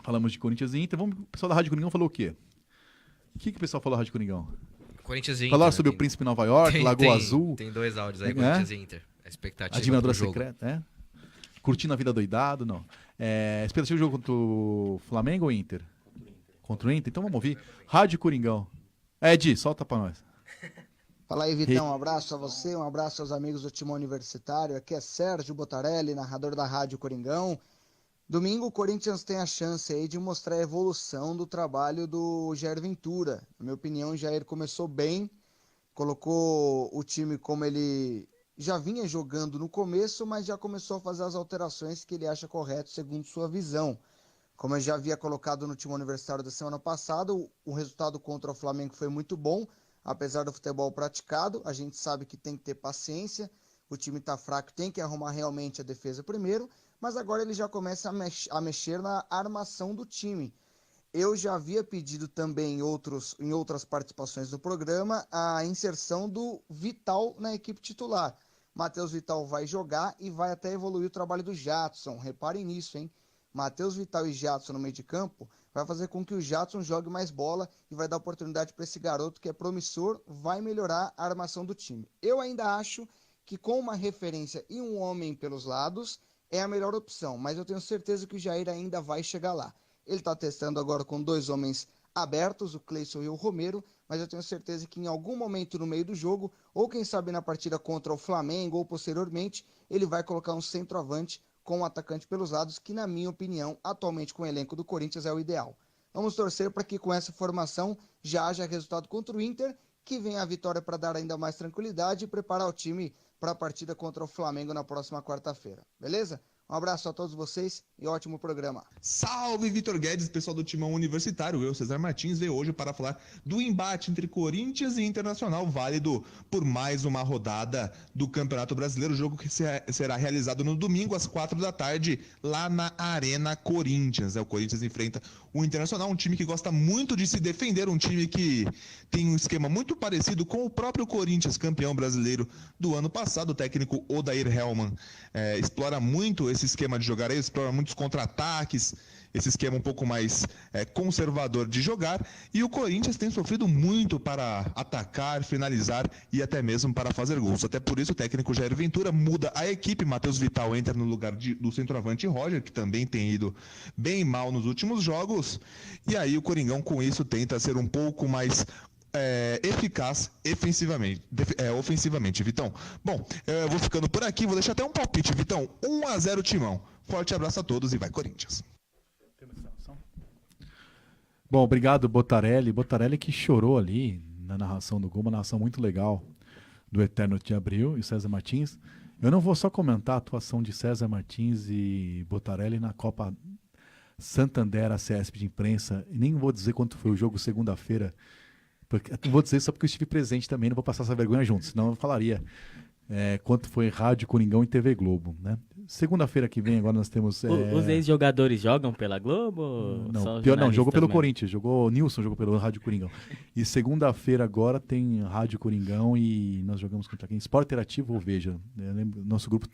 Speaker 2: Falamos de Corinthians e Inter. O pessoal da Rádio Coringão falou o quê? O que o pessoal falou da Rádio Coringão?
Speaker 6: Corinthians e Inter.
Speaker 2: Falaram sobre o Príncipe Nova York, Lagoa Azul.
Speaker 6: Tem 2 áudios aí, Corinthians e Inter. A expectativa
Speaker 2: Admiradora
Speaker 6: do jogo.
Speaker 2: secreta, Curtindo a vida doidado, não. Expectativa do jogo contra o Flamengo ou Inter? Contra o Inter? Então vamos ouvir. Rádio Coringão. Ed, solta pra nós.
Speaker 19: Fala aí, Vitão. Um abraço a você, um abraço aos amigos do Timão Universitário. Aqui é Sérgio Botarelli, narrador da Rádio Coringão. Domingo, o Corinthians tem a chance aí de mostrar a evolução do trabalho do Jair Ventura. Na minha opinião, o Jair começou bem, colocou o time como ele já vinha jogando no começo, mas já começou a fazer as alterações que ele acha correto, segundo sua visão. Como eu já havia colocado no Timão Universitário da semana passada, o resultado contra o Flamengo foi muito bom, apesar do futebol praticado. A gente sabe que tem que ter paciência, o time está fraco, tem que arrumar realmente a defesa primeiro, mas agora ele já começa a mexer na armação do time. Eu já havia pedido também em outras participações do programa a inserção do Vital na equipe titular. Matheus Vital vai jogar e vai até evoluir o trabalho do Jadson. Reparem nisso, hein? Matheus Vital e Jadson no meio de campo vai fazer com que o Jadson jogue mais bola e vai dar oportunidade para esse garoto que é promissor, vai melhorar a armação do time. Eu ainda acho que com uma referência e um homem pelos lados é a melhor opção, mas eu tenho certeza que o Jair ainda vai chegar lá. Ele está testando agora com 2 homens abertos, o Cleison e o Romero, mas eu tenho certeza que em algum momento no meio do jogo, ou quem sabe na partida contra o Flamengo ou posteriormente, ele vai colocar um centroavante com um atacante pelos lados, que na minha opinião, atualmente com o elenco do Corinthians é o ideal. Vamos torcer para que com essa formação já haja resultado contra o Inter, que venha a vitória para dar ainda mais tranquilidade e preparar o time para a partida contra o Flamengo na próxima quarta-feira. Beleza? Um abraço a todos vocês e ótimo programa.
Speaker 20: Salve, Vitor Guedes, pessoal do Timão Universitário. Eu, César Martins, veio hoje para falar do embate entre Corinthians e Internacional, válido por mais uma rodada do Campeonato Brasileiro, jogo que será realizado no domingo às 16h, lá na Arena Corinthians. O Corinthians enfrenta o Internacional, um time que gosta muito de se defender, um time que tem um esquema muito parecido com o próprio Corinthians, campeão brasileiro do ano passado. O técnico Odair Hellmann explora muito esse esquema de jogar aí, explora muitos contra-ataques, esse esquema um pouco mais conservador de jogar, e o Corinthians tem sofrido muito para atacar, finalizar e até mesmo para fazer gols. Até por isso o técnico Jair Ventura muda a equipe, Matheus Vital entra no lugar do centroavante Roger, que também tem ido bem mal nos últimos jogos, e aí o Coringão com isso tenta ser um pouco mais eficaz ofensivamente, Vitão. Bom, eu vou ficando por aqui, vou deixar até um palpite, Vitão. 1-0 Timão. Forte abraço a todos e vai Corinthians.
Speaker 2: Bom, obrigado, Botarelli. Botarelli que chorou ali na narração do gol, uma narração muito legal do Eterno de Abril e César Martins. Eu não vou só comentar a atuação de César Martins e Botarelli na Copa Santander, a CESP de imprensa, e nem vou dizer quanto foi o jogo segunda-feira, não vou dizer só porque eu estive presente também, não vou passar essa vergonha junto, senão eu falaria quanto foi Rádio Coringão e TV Globo, né? Segunda-feira que vem agora nós temos...
Speaker 3: Os ex-jogadores jogam pela Globo?
Speaker 2: Não, pior não, jogou pelo Corinthians, Nilson jogou pelo Rádio Coringão. E segunda-feira agora tem Rádio Coringão e nós jogamos contra quem? Sport Interativo ou Veja? Nosso grupo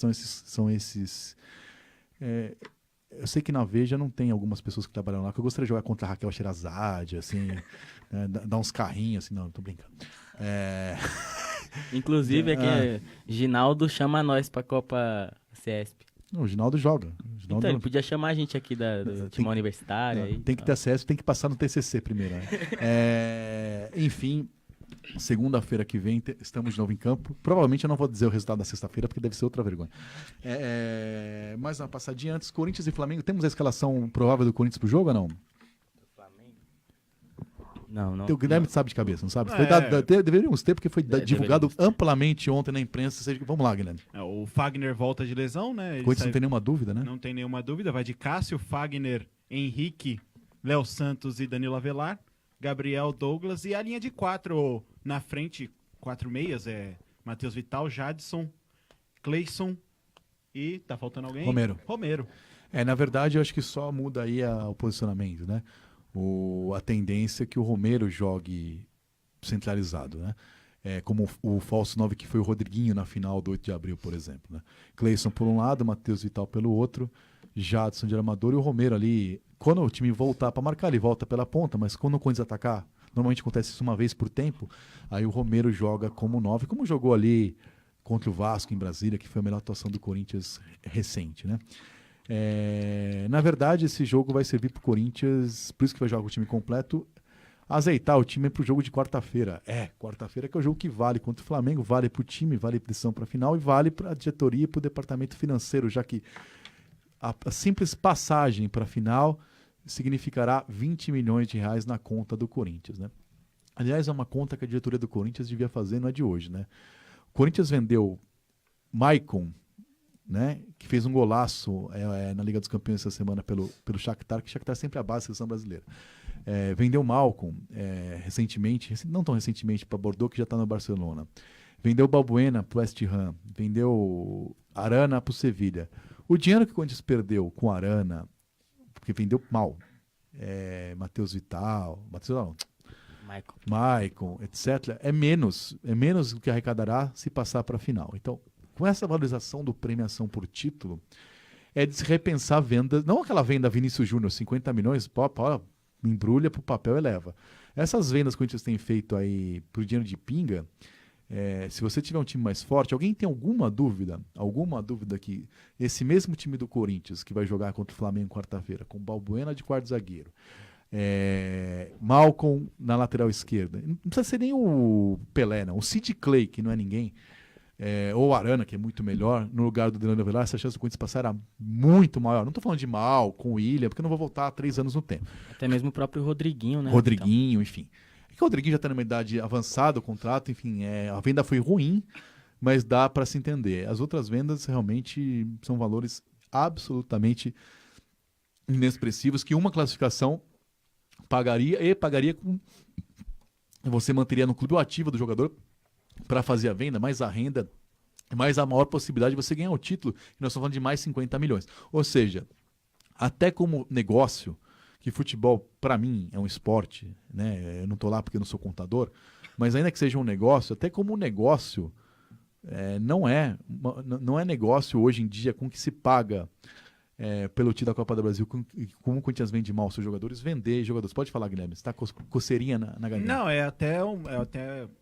Speaker 2: são esses eu sei que na Veja não tem algumas pessoas que trabalham lá, que eu gostaria de jogar contra a Raquel Sherazade, assim, dar uns carrinhos, assim, não, tô brincando.
Speaker 3: Inclusive, Ginaldo chama nós pra Copa CESP.
Speaker 2: Não, o Ginaldo joga.
Speaker 3: Então, ele podia chamar a gente aqui do time universitário. Aí,
Speaker 2: tem que ter acesso, tem que passar no TCC primeiro. Né? Enfim, segunda-feira que vem estamos de novo em campo. Provavelmente eu não vou dizer o resultado da sexta-feira, porque deve ser outra vergonha. Mais uma passadinha antes. Corinthians e Flamengo. Temos a escalação provável do Corinthians pro jogo ou não?
Speaker 3: Não.
Speaker 2: O Guilherme sabe de cabeça, não sabe? Deveríamos ter, porque foi divulgado amplamente ontem na imprensa. Vamos lá, Guilherme.
Speaker 21: O Fagner volta de lesão, né?
Speaker 2: Corinthians não tem nenhuma dúvida, né?
Speaker 21: Não tem nenhuma dúvida. Vai de Cássio, Fagner, Henrique, Léo Santos e Danilo Avelar, Gabriel, Douglas e a linha de 4 na frente, 4 meias, Matheus Vital, Jadson, Cleison e tá faltando alguém? Romero.
Speaker 2: Na verdade, eu acho que só muda aí o posicionamento, né? A tendência é que o Romero jogue centralizado, né? Como o falso 9 que foi o Rodriguinho na final do 8 de abril, por exemplo. Né? Cleison por um lado, Matheus Vital pelo outro, Jadson de armador e o Romero ali. Quando o time voltar para marcar, ele volta pela ponta, mas quando o Corinthians atacar, normalmente acontece isso uma vez por tempo, aí o Romero joga como 9, como jogou ali contra o Vasco em Brasília, que foi a melhor atuação do Corinthians recente, né? Na verdade, esse jogo vai servir para o Corinthians, por isso que vai jogar com o time completo, azeitar o time para o jogo de quarta-feira. Quarta-feira que é o jogo que vale contra o Flamengo, vale para o time, vale pressão para a final e vale para a diretoria e para o departamento financeiro, já que a simples passagem para a final significará 20 milhões de reais na conta do Corinthians, né? Aliás, é uma conta que a diretoria do Corinthians devia fazer, não é de hoje, né? O Corinthians vendeu Maicon, né, que fez um golaço na Liga dos Campeões essa semana pelo Shakhtar, que o Shakhtar sempre é a base da seleção brasileira. Vendeu Malcom recentemente, não tão recentemente, para Bordeaux, que já está no Barcelona. Vendeu Balbuena para o West Ham. Vendeu Arana para o Sevilha. O dinheiro que o Corinthians perdeu com Arana, porque vendeu mal, Matheus Vital, Maicon, etc., é menos do que arrecadará se passar para a final. Então, com essa valorização do premiação por título, é de se repensar vendas, não aquela venda Vinícius Júnior, 50 milhões, embrulha para o papel e leva. Essas vendas que o Corinthians tem feito aí por dinheiro de pinga, se você tiver um time mais forte, alguém tem alguma dúvida que esse mesmo time do Corinthians, que vai jogar contra o Flamengo quarta-feira, com Balbuena de quarto zagueiro, Malcom na lateral esquerda, não precisa ser nem o Pelé, não, o Sid Clay, que não é ninguém, ou Arana, que é muito melhor, no lugar do Danilo Avelar, essa chance do Corinthians passar era muito maior. Não estou falando de mal com o William, porque eu não vou voltar há 3 anos no tempo.
Speaker 3: Até mesmo o próprio Rodriguinho, né?
Speaker 2: Rodriguinho, enfim. É que o Rodriguinho já está numa idade avançada, o contrato, enfim, a venda foi ruim, mas dá para se entender. As outras vendas realmente são valores absolutamente inexpressivos, que uma classificação pagaria com... Você manteria no clube o ativo do jogador para fazer a venda, mais a renda, mais a maior possibilidade de você ganhar o título, e nós estamos falando de mais 50 milhões. Ou seja, até como negócio, que futebol, para mim, é um esporte, né? Eu não estou lá porque eu não sou contador, mas ainda que seja um negócio, até como negócio, não é negócio hoje em dia com que se paga pelo título da Copa do Brasil, como o Corinthians vende mal seus jogadores, vender jogadores. Pode falar, Guilherme, você está com coceirinha na garganta.
Speaker 21: Não, é até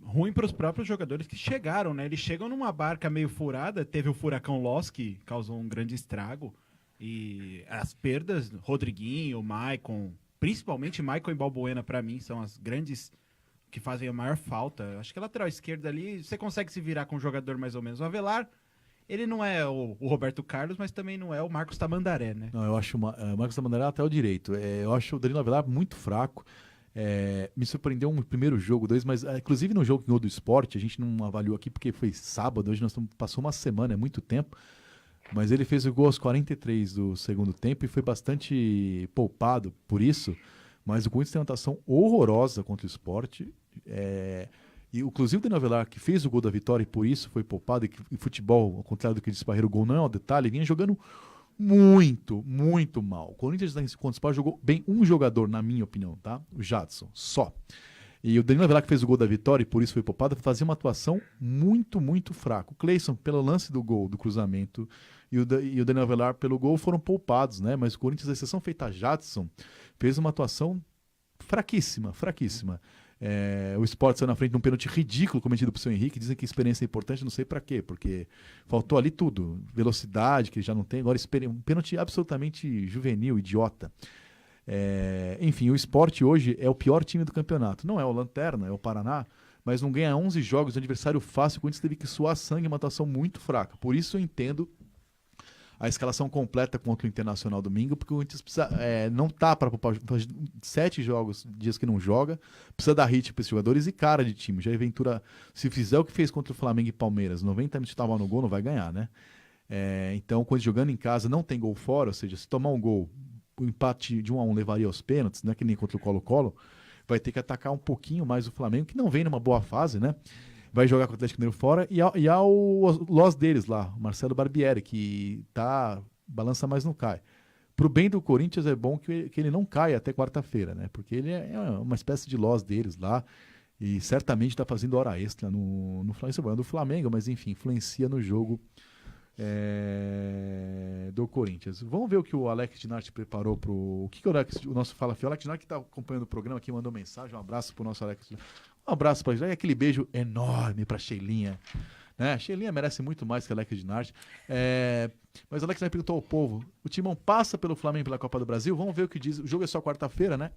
Speaker 21: ruim para os próprios jogadores que chegaram, né? Eles chegam numa barca meio furada, teve o furacão Loss, que causou um grande estrago, e as perdas, Rodriguinho, Maicon, principalmente Maicon e Balbuena, para mim, são as grandes que fazem a maior falta. Acho que a lateral esquerda ali, você consegue se virar com um jogador mais ou menos. O Avelar, ele não é o Roberto Carlos, mas também não é o Marcos Tamandaré, né?
Speaker 2: Não, eu acho o Marcos Tamandaré até o direito. Eu acho o Danilo Avelar muito fraco. Me surpreendeu um primeiro jogo, mas inclusive no jogo que ganhou do Sport, a gente não avaliou aqui porque foi sábado, hoje passou uma semana, é muito tempo. Mas ele fez o gol aos 43 do segundo tempo e foi bastante poupado por isso. Mas o Corinthians tem uma atuação horrorosa contra o Sport. E inclusive o Danilo Avelar, que fez o gol da vitória e por isso foi poupado, e futebol, ao contrário do que disse Barreiro, o gol não é um detalhe, vinha jogando muito, muito mal. O Corinthians contra o Sport jogou bem um jogador, na minha opinião, tá? O Jadson, só. E o Danilo Avelar, que fez o gol da vitória e por isso foi poupado, fazia uma atuação muito, muito fraca. O Cleison, pelo lance do gol, do cruzamento, e o Danilo Avelar pelo gol foram poupados, né? Mas o Corinthians, a exceção feita a Jadson, fez uma atuação fraquíssima, fraquíssima. O Sport saiu na frente de um pênalti ridículo cometido por seu Henrique. Dizem que experiência é importante, não sei pra quê, porque faltou ali tudo. Velocidade, que ele já não tem, agora um pênalti absolutamente juvenil, idiota. Enfim, o Sport hoje é o pior time do campeonato. Não é o Lanterna, é o Paraná, mas não ganha 11 jogos de adversário fácil. O Corinthians teve que suar sangue, uma atuação muito fraca. Por isso eu entendo a escalação completa contra o Internacional domingo, porque o Corinthians precisa, não tá para poupar 7 dias que não joga, precisa dar ritmo para esses jogadores e cara de time. Jair Ventura, se fizer o que fez contra o Flamengo e Palmeiras, 90 minutos estava no gol, não vai ganhar, né? Então, quando jogando em casa não tem gol fora, ou seja, se tomar um gol, o empate de 1-1 levaria aos pênaltis, não é que nem contra o Colo-Colo, vai ter que atacar um pouquinho mais o Flamengo, que não vem numa boa fase, né? Vai jogar com o Atlético Mineiro fora, e há o loss deles lá, o Marcelo Barbieri, que balança mais não cai. Pro bem do Corinthians é bom que ele não caia até quarta-feira, né? Porque ele é uma espécie de loss deles lá, e certamente está fazendo hora extra no Flamengo, do Flamengo, mas enfim, influencia no jogo do Corinthians. Vamos ver o que o Alex Dinarte preparou o nosso Fala Fiel. O Alex Dinarte, que está acompanhando o programa aqui, mandou mensagem. Um abraço pro nosso Alex Dinarte. Um abraço para ele. E aquele beijo enorme para Sheilinha. Né? A Sheilinha merece muito mais que a Alex Dinarte. Mas o Alex Dinarte perguntou ao povo: o Timão passa pelo Flamengo pela Copa do Brasil? Vamos ver o que diz. O jogo é só quarta-feira, né?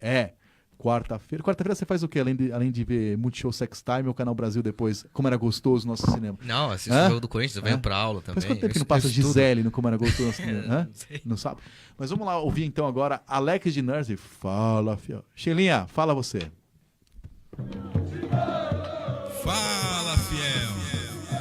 Speaker 2: Quarta-feira. Quarta-feira você faz o quê? Além de ver Multishow Sex Time ou Canal Brasil depois? Como era gostoso o nosso cinema?
Speaker 6: Não, assisto o jogo do Corinthians, eu venho pra aula também.
Speaker 2: Faz quanto tempo que não passa Gisele no Como Era Gostoso no nosso cinema? Não sabe? Mas vamos lá ouvir então agora Alex Dinarte. Fala, fiel. Sheilinha, fala você.
Speaker 1: Fala, fiel.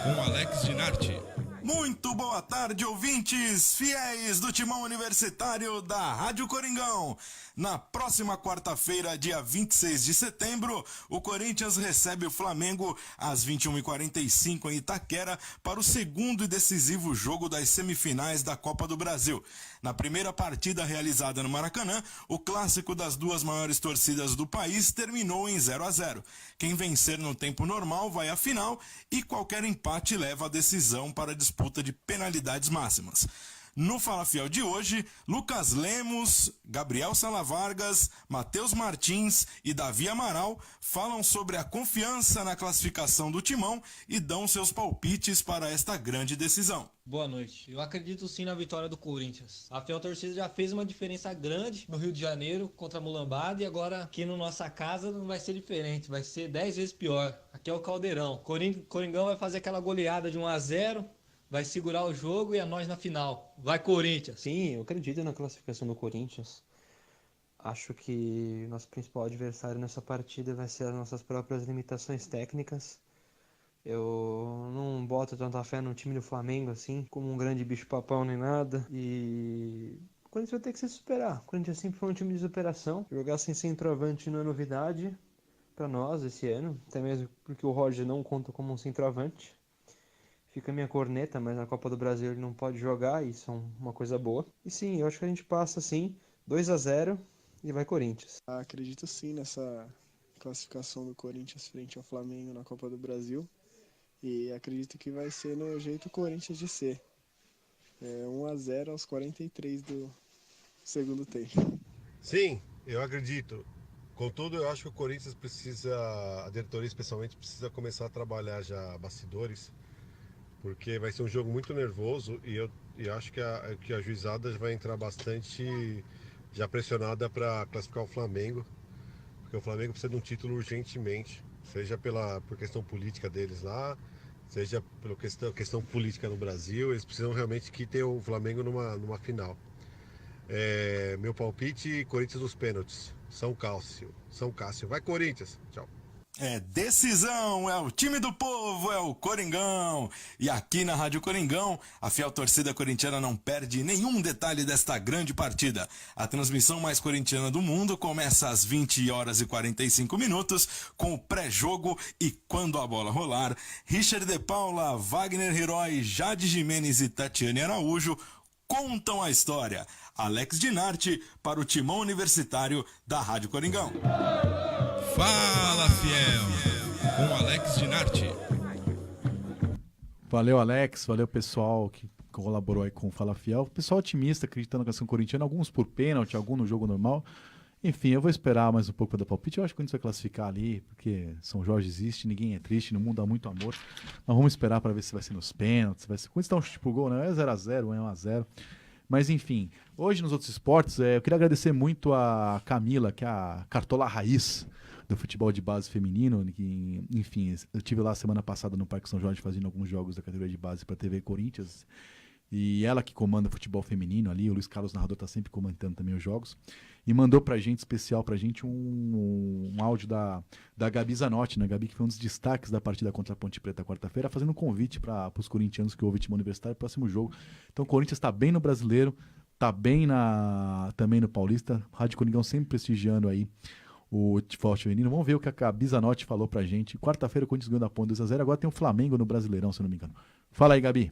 Speaker 1: Com Alex Dinarte. Muito boa tarde, ouvintes fiéis do Timão Universitário da Rádio Coringão. Na próxima quarta-feira, dia 26 de setembro, o Corinthians recebe o Flamengo às 21h45 em Itaquera para o segundo e decisivo jogo das semifinais da Copa do Brasil. Na primeira partida realizada no Maracanã, o clássico das duas maiores torcidas do país terminou em 0-0. Quem vencer no tempo normal vai à final e qualquer empate leva a decisão para a disputa de penalidades máximas. No Fala Fiel de hoje, Lucas Lemos, Gabriel Sala Vargas, Matheus Martins e Davi Amaral falam sobre a confiança na classificação do Timão e dão seus palpites para esta grande decisão.
Speaker 22: Boa noite. Eu acredito sim na vitória do Corinthians. A fiel torcida já fez uma diferença grande no Rio de Janeiro contra a Mulambada e agora aqui na nossa casa não vai ser diferente, vai ser 10 vezes pior. Aqui é o Caldeirão. Coringão vai fazer aquela goleada de 1-0. Vai segurar o jogo e é nós na final. Vai, Corinthians!
Speaker 23: Sim, eu acredito na classificação do Corinthians. Acho que nosso principal adversário nessa partida vai ser as nossas próprias limitações técnicas. Eu não boto tanta fé no time do Flamengo assim, como um grande bicho-papão nem nada. E o Corinthians vai ter que se superar. O Corinthians sempre foi um time de superação. Jogar sem centroavante não é novidade para nós esse ano. Até mesmo porque o Roger não conta como um centroavante. Fica a minha corneta, mas na Copa do Brasil ele não pode jogar, isso é uma coisa boa. E sim, eu acho que a gente passa sim, 2-0 e vai Corinthians.
Speaker 24: Acredito sim nessa classificação do Corinthians frente ao Flamengo na Copa do Brasil. E acredito que vai ser no jeito Corinthians de ser. 1-0 aos 43 do segundo tempo.
Speaker 25: Sim, eu acredito. Contudo, eu acho que o Corinthians precisa, a diretoria especialmente, precisa começar a trabalhar já bastidores, porque vai ser um jogo muito nervoso e eu acho que a juizada vai entrar bastante já pressionada para classificar o Flamengo, porque o Flamengo precisa de um título urgentemente. seja por questão política deles lá, seja pela questão política no Brasil. Eles precisam realmente que tenha o Flamengo numa final. Meu palpite, Corinthians nos pênaltis. São Cássio. Vai, Corinthians. Tchau.
Speaker 1: É decisão, é o time do povo, é o Coringão. E aqui na Rádio Coringão, a fiel torcida corintiana não perde nenhum detalhe desta grande partida. A transmissão mais corintiana do mundo começa às 20h45 com o pré-jogo e quando a bola rolar, Richard de Paula, Wagner Herói, Jade Jimenez e Tatiane Araújo contam a história. Alex Dinarte para o Timão Universitário da Rádio Coringão. Fala, fiel, com Alex Dinarte.
Speaker 2: Valeu, Alex. Valeu, pessoal que colaborou aí com o Fala Fiel. Pessoal otimista, acreditando na questão corintiana. Alguns por pênalti, alguns no jogo normal. Enfim, eu vou esperar mais um pouco para dar palpite. Eu acho que a gente vai classificar ali, porque São Jorge existe, ninguém é triste, no mundo há muito amor. Mas vamos esperar para ver se vai ser nos pênaltis. Quando está um chute pro gol, né? É 0x0, é 1x0. Mas enfim, hoje nos outros esportes, eu queria agradecer muito a Camila, que é a cartola raiz do futebol de base feminino, que, enfim, eu estive lá semana passada no Parque São Jorge fazendo alguns jogos da categoria de base para a TV Corinthians, e ela que comanda o futebol feminino ali, o Luiz Carlos Narrador está sempre comentando também os jogos, e mandou pra gente, especial pra gente, um áudio da Gabi Zanotti, né? Gabi, que foi um dos destaques da partida contra a Ponte Preta quarta-feira, fazendo um convite para os corintianos que ouvem o time universitário, próximo jogo. Então o Corinthians está bem no Brasileiro, está bem também no Paulista, Rádio Coringão sempre prestigiando aí o futebol feminino. Vamos ver o que a Gabi Zanotti falou pra gente. Quarta-feira o Corinthians ganhou da Ponte 2x0, agora tem o Flamengo no Brasileirão, se eu não me engano. Fala aí, Gabi.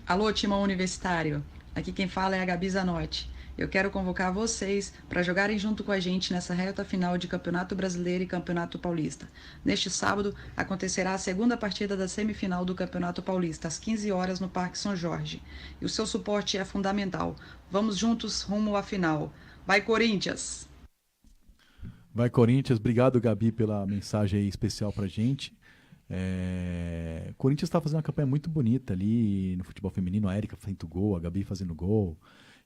Speaker 4: Alô, Timão Universitário. Aqui quem fala é a Gabi Zanotti. Eu quero convocar vocês para jogarem junto com a gente nessa reta final de Campeonato Brasileiro e Campeonato Paulista. Neste sábado acontecerá a segunda partida da semifinal do Campeonato Paulista, às 15 horas no Parque São Jorge. E o seu suporte é fundamental. Vamos juntos rumo à final. Vai, Corinthians!
Speaker 2: Vai, Corinthians. Obrigado, Gabi, pela mensagem aí especial pra gente. O Corinthians está fazendo uma campanha muito bonita ali no futebol feminino. A Érica fazendo gol, a Gabi fazendo gol.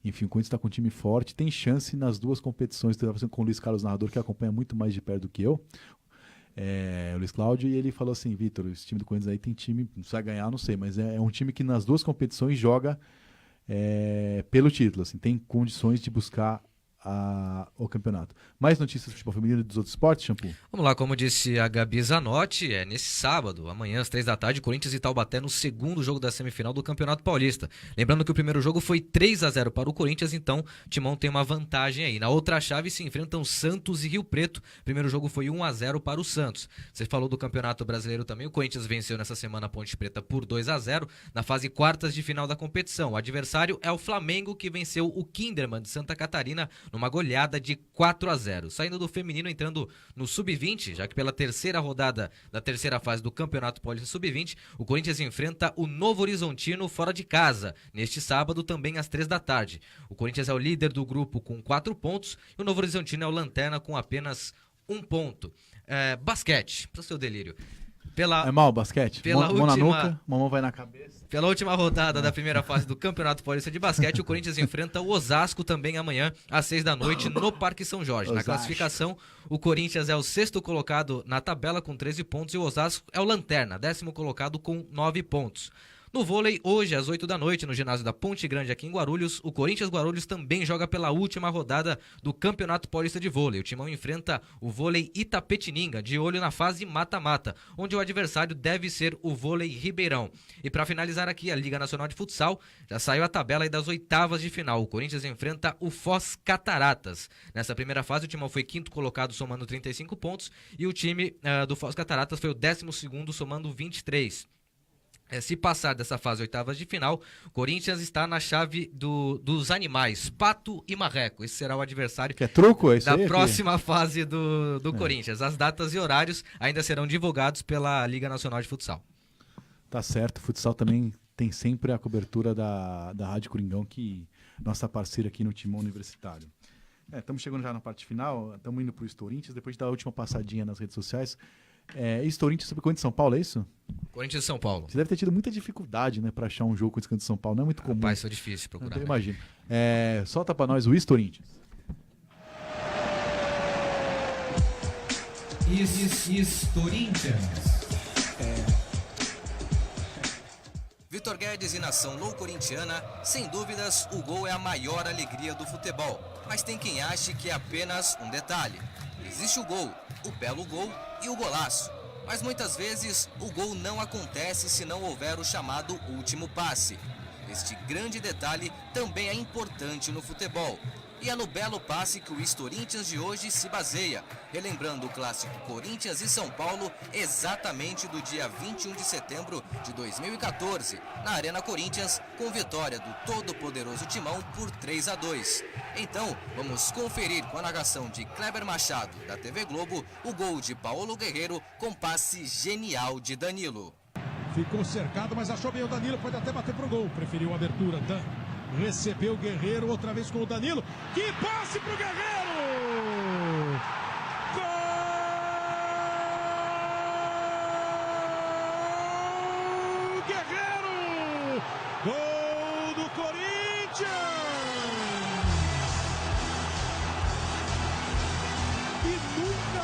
Speaker 2: Enfim, o Corinthians está com um time forte. Tem chance nas duas competições. Estou fazendo com o Luiz Carlos Narrador, que acompanha muito mais de perto do que eu. O Luiz Cláudio, e ele falou assim: Vitor, esse time do Corinthians aí tem time, não vai ganhar, não sei, mas é um time que nas duas competições joga pelo título, assim, tem condições de buscar o campeonato. Mais notícias do futebol feminino e dos outros esportes, Shampoo?
Speaker 6: Vamos lá, como disse a Gabi Zanotti, nesse sábado, amanhã às 3h, Corinthians e Taubaté no segundo jogo da semifinal do Campeonato Paulista. Lembrando que o primeiro jogo foi 3x0 para o Corinthians, então o Timão tem uma vantagem aí. Na outra chave se enfrentam Santos e Rio Preto. O primeiro jogo foi 1x0 para o Santos. Você falou do Campeonato Brasileiro também, o Corinthians venceu nessa semana a Ponte Preta por 2x0 na fase quartas de final da competição. O adversário é o Flamengo, que venceu o Kinderman de Santa Catarina numa goleada de 4x0. Saindo do feminino, entrando no Sub-20, já que pela terceira rodada da terceira fase do Campeonato Paulista Sub-20, o Corinthians enfrenta o Novo Horizontino fora de casa, neste sábado também às 3h. O Corinthians é o líder do grupo com 4 pontos e o Novo Horizontino é o lanterna com apenas 1 ponto. Basquete, para o seu delírio.
Speaker 2: É mal o basquete? Mão na nuca, mamão vai na cabeça.
Speaker 6: Pela última rodada da primeira fase do Campeonato Paulista de Basquete, o Corinthians enfrenta o Osasco também amanhã, às 6h, no Parque São Jorge. Na classificação, o Corinthians é o 6º colocado na tabela com 13 pontos e o Osasco é o lanterna, 10º colocado com 9 pontos. No vôlei, hoje às 8h, no ginásio da Ponte Grande aqui em Guarulhos, o Corinthians Guarulhos também joga pela última rodada do Campeonato Paulista de Vôlei. O Timão enfrenta o vôlei Itapetininga, de olho na fase mata-mata, onde o adversário deve ser o vôlei Ribeirão. E para finalizar aqui, a Liga Nacional de Futsal, já saiu a tabela aí das oitavas de final. O Corinthians enfrenta o Foz Cataratas. Nessa primeira fase, o Timão foi 5º colocado, somando 35 pontos, e o time do Foz Cataratas foi o 12º, somando 23. Se passar dessa fase oitavas de final, Corinthians está na chave dos animais, pato e marreco. Esse será o adversário da próxima fase do Corinthians. As datas e horários ainda serão divulgados pela Liga Nacional de Futsal.
Speaker 2: Tá certo, o futsal também tem sempre a cobertura da Rádio Coringão, que nossa parceira aqui no Timão Universitário. Estamos chegando já na parte final, estamos indo para o Corinthians, depois da última passadinha nas redes sociais. Corinthians sobre Corinthians São Paulo, é isso?
Speaker 6: Corinthians e São Paulo.
Speaker 2: Você deve ter tido muita dificuldade, né, pra achar um jogo com esse São Paulo, não é muito comum.
Speaker 6: Rapaz, foi difícil procurar.
Speaker 2: Eu imagino. Solta pra nós o Corinthians.
Speaker 5: Corinthians.
Speaker 9: Vitor Guedes e nação loucorintiana, sem dúvidas, o gol é a maior alegria do futebol. Mas tem quem ache que é apenas um detalhe. Existe o gol, o belo gol e o golaço. Mas muitas vezes o gol não acontece se não houver o chamado último passe. Este grande detalhe também é importante no futebol. E é no belo passe que o Corinthians de hoje se baseia, relembrando o clássico Corinthians e São Paulo exatamente do dia 21 de setembro de 2014, na Arena Corinthians, com vitória do todo-poderoso Timão por 3-2. Então, vamos conferir com a narração de Kleber Machado, da TV Globo, o gol de Paulo Guerreiro com passe genial de Danilo.
Speaker 10: Ficou cercado, mas achou bem o Danilo, pode até bater pro gol, preferiu a abertura, recebeu o Guerreiro, outra vez com o Danilo. Que passe pro Guerreiro! Gol! Guerreiro! Gol do Corinthians! E nunca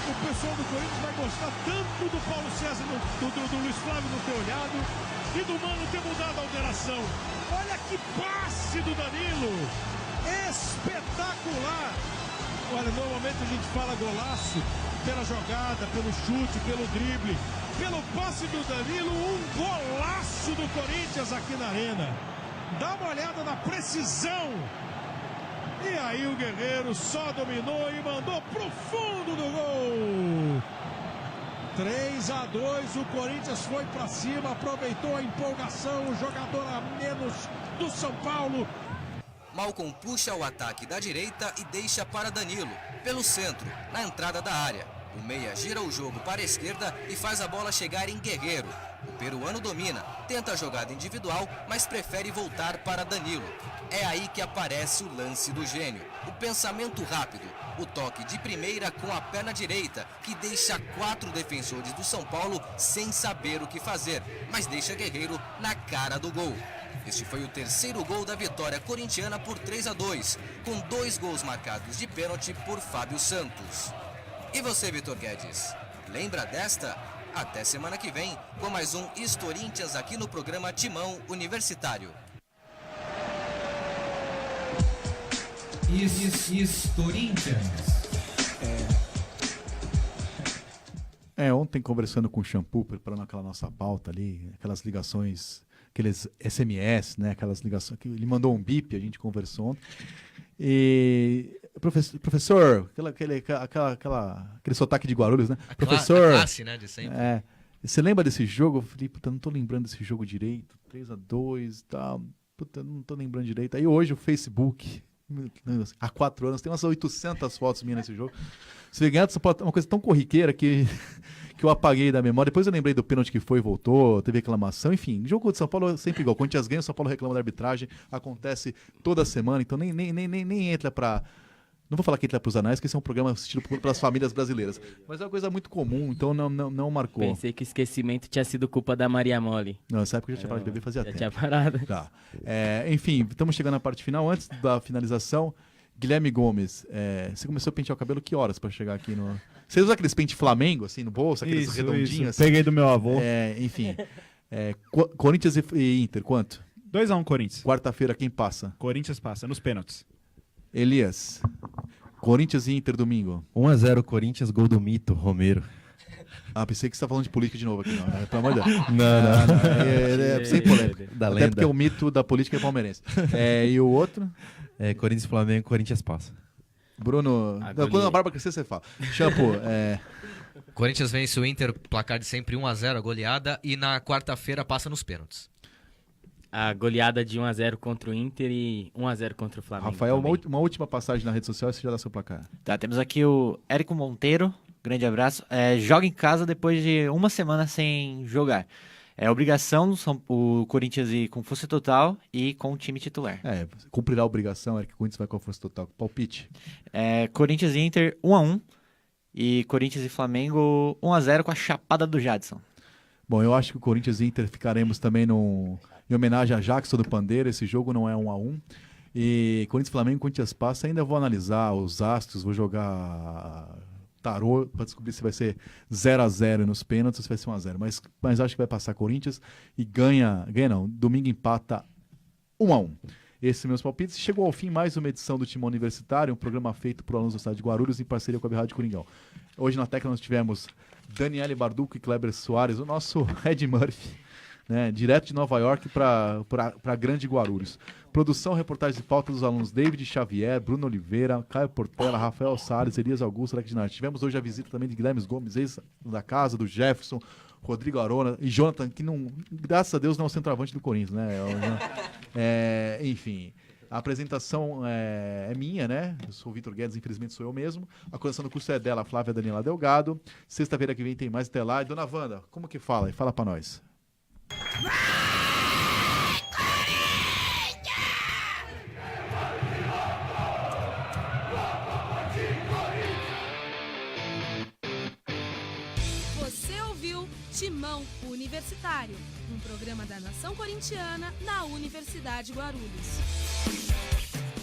Speaker 10: o pessoal do Corinthians vai gostar tanto do Paulo César, do Luiz Flávio não ter olhado e do Mano ter mudado a alteração. Olha que passe do Danilo! Espetacular! Olha, normalmente a gente fala golaço pela jogada, pelo chute, pelo drible. Pelo passe do Danilo, um golaço do Corinthians aqui na Arena. Dá uma olhada na precisão. E aí o Guerreiro só dominou e mandou pro fundo do gol. 3-2, o Corinthians foi para cima, aproveitou a empolgação, o jogador a menos do São Paulo.
Speaker 9: Malcom puxa o ataque da direita e deixa para Danilo, pelo centro, na entrada da área. O meia gira o jogo para a esquerda e faz a bola chegar em Guerreiro. O peruano domina, tenta a jogada individual, mas prefere voltar para Danilo. É aí que aparece o lance do gênio. O pensamento rápido, o toque de primeira com a perna direita, que deixa 4 defensores do São Paulo sem saber o que fazer, mas deixa Guerreiro na cara do gol. Este foi o terceiro gol da vitória corintiana por 3-2, com 2 gols marcados de pênalti por Fábio Santos. E você, Vitor Guedes, lembra desta? Até semana que vem, com mais um Corinthians aqui no programa Timão Universitário.
Speaker 5: Corinthians.
Speaker 2: Ontem conversando com o Shampoo, preparando aquela nossa pauta ali, aquelas ligações, aqueles SMS, né? Aquelas ligações que ele mandou um bip, a gente conversou ontem. E professor, aquele sotaque de Guarulhos, né? Professor,
Speaker 6: a classe, né, de sempre.
Speaker 2: Você lembra desse jogo? Eu falei, puta, não tô lembrando desse jogo direito, 3-2 e tal, puta, não tô lembrando direito. Aí hoje o Facebook, há 4 anos, tem umas 800 fotos minhas nesse jogo. Você ganhar uma coisa tão corriqueira que eu apaguei da memória. Depois eu lembrei do pênalti que foi e voltou, teve reclamação. Enfim, jogo de São Paulo é sempre igual. Quando Corinthians ganha, o São Paulo reclama da arbitragem. Acontece toda semana, então nem entra pra... Não vou falar que entra pros anais, que esse é um programa assistido pelas famílias brasileiras. Mas é uma coisa muito comum, então não marcou.
Speaker 3: Pensei que o esquecimento tinha sido culpa da Maria Mole.
Speaker 2: Não, nessa época eu já tinha parado de beber fazia tempo.
Speaker 3: Já tinha parado.
Speaker 2: Tá. Enfim, estamos chegando na parte final. Antes da finalização, Guilherme Gomes, você começou a pentear o cabelo que horas pra chegar aqui no... Você usa aqueles pente Flamengo, assim, no bolso, aqueles redondinhos? Assim?
Speaker 21: Peguei do meu avô.
Speaker 2: Enfim, Corinthians e Inter, quanto?
Speaker 21: 2-1 Corinthians.
Speaker 2: Quarta-feira, quem passa?
Speaker 21: Corinthians passa, nos pênaltis.
Speaker 2: Elias, Corinthians e Inter domingo.
Speaker 8: 1-0 Corinthians, gol do Mito, Romero.
Speaker 2: Pensei que você tá falando de política de novo aqui, não. Pelo amor de Deus.
Speaker 8: Não.
Speaker 2: É sem polêmica.
Speaker 8: Da
Speaker 2: Até
Speaker 8: lenda.
Speaker 2: porque o mito da política é palmeirense. E o outro?
Speaker 8: Corinthians e Flamengo, Corinthians passa.
Speaker 2: Bruno, quando a barba crescer, você fala. Shampoo,
Speaker 6: Corinthians vence o Inter, placar de sempre 1-0, a goleada, e na quarta-feira passa nos pênaltis.
Speaker 3: A goleada de 1-0 contra o Inter e 1-0 contra o Flamengo.
Speaker 2: Rafael, uma última passagem na rede social e você já dá seu placar.
Speaker 7: Tá, temos aqui o Érico Monteiro, grande abraço. Joga em casa depois de uma semana sem jogar. É obrigação o Corinthians ir com força total e com o time titular.
Speaker 2: Cumprirá a obrigação, Eric, que o Corinthians vai com a força total. Palpite.
Speaker 7: Corinthians e Inter 1-1 e Corinthians e Flamengo 1-0 com a chapada do Jadson.
Speaker 2: Bom, eu acho que o Corinthians e Inter ficaremos também em homenagem a Jackson do Pandeiro. Esse jogo não é 1-1. E Corinthians e Flamengo, Corinthians passa. Ainda vou analisar os astros, vou jogar tarô para descobrir se vai ser 0-0 nos pênaltis ou se vai ser 1-0. Mas acho que vai passar Corinthians e ganha não, domingo empata 1-1. Esses são meus palpites. Chegou ao fim mais uma edição do Timão Universitário, um programa feito por alunos da cidade de Guarulhos em parceria com a Rádio Coringão. Hoje na tecla nós tivemos Daniele Barduco e Kleber Soares, o nosso Ed Murphy, né, direto de Nova York para a grande Guarulhos. Produção, reportagem e pauta dos alunos David Xavier, Bruno Oliveira, Caio Portela, Rafael Salles, Elias Augusto, Alex Dinarte. Tivemos hoje a visita também de Guilherme Gomes, ex da casa, do Jefferson, Rodrigo Arona e Jonathan, que não, graças a Deus não é o centroavante do Corinthians, né? Enfim, a apresentação é minha, né? Eu sou o Vitor Guedes, infelizmente sou eu mesmo. A coordenação do curso é dela, Flávia Daniela Delgado. Sexta-feira que vem tem mais até lá. E dona Wanda, como que fala? Fala pra nós.
Speaker 11: Você ouviu Timão Universitário, um programa da Nação Corintiana na Universidade Guarulhos.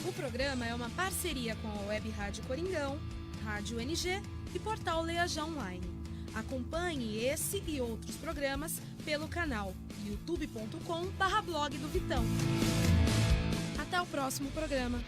Speaker 11: O programa é uma parceria com a Web Rádio Coringão, Rádio NG e Portal Leajá Online. Acompanhe esse e outros programas pelo canal youtube.com/blog do Vitão. Até o próximo programa.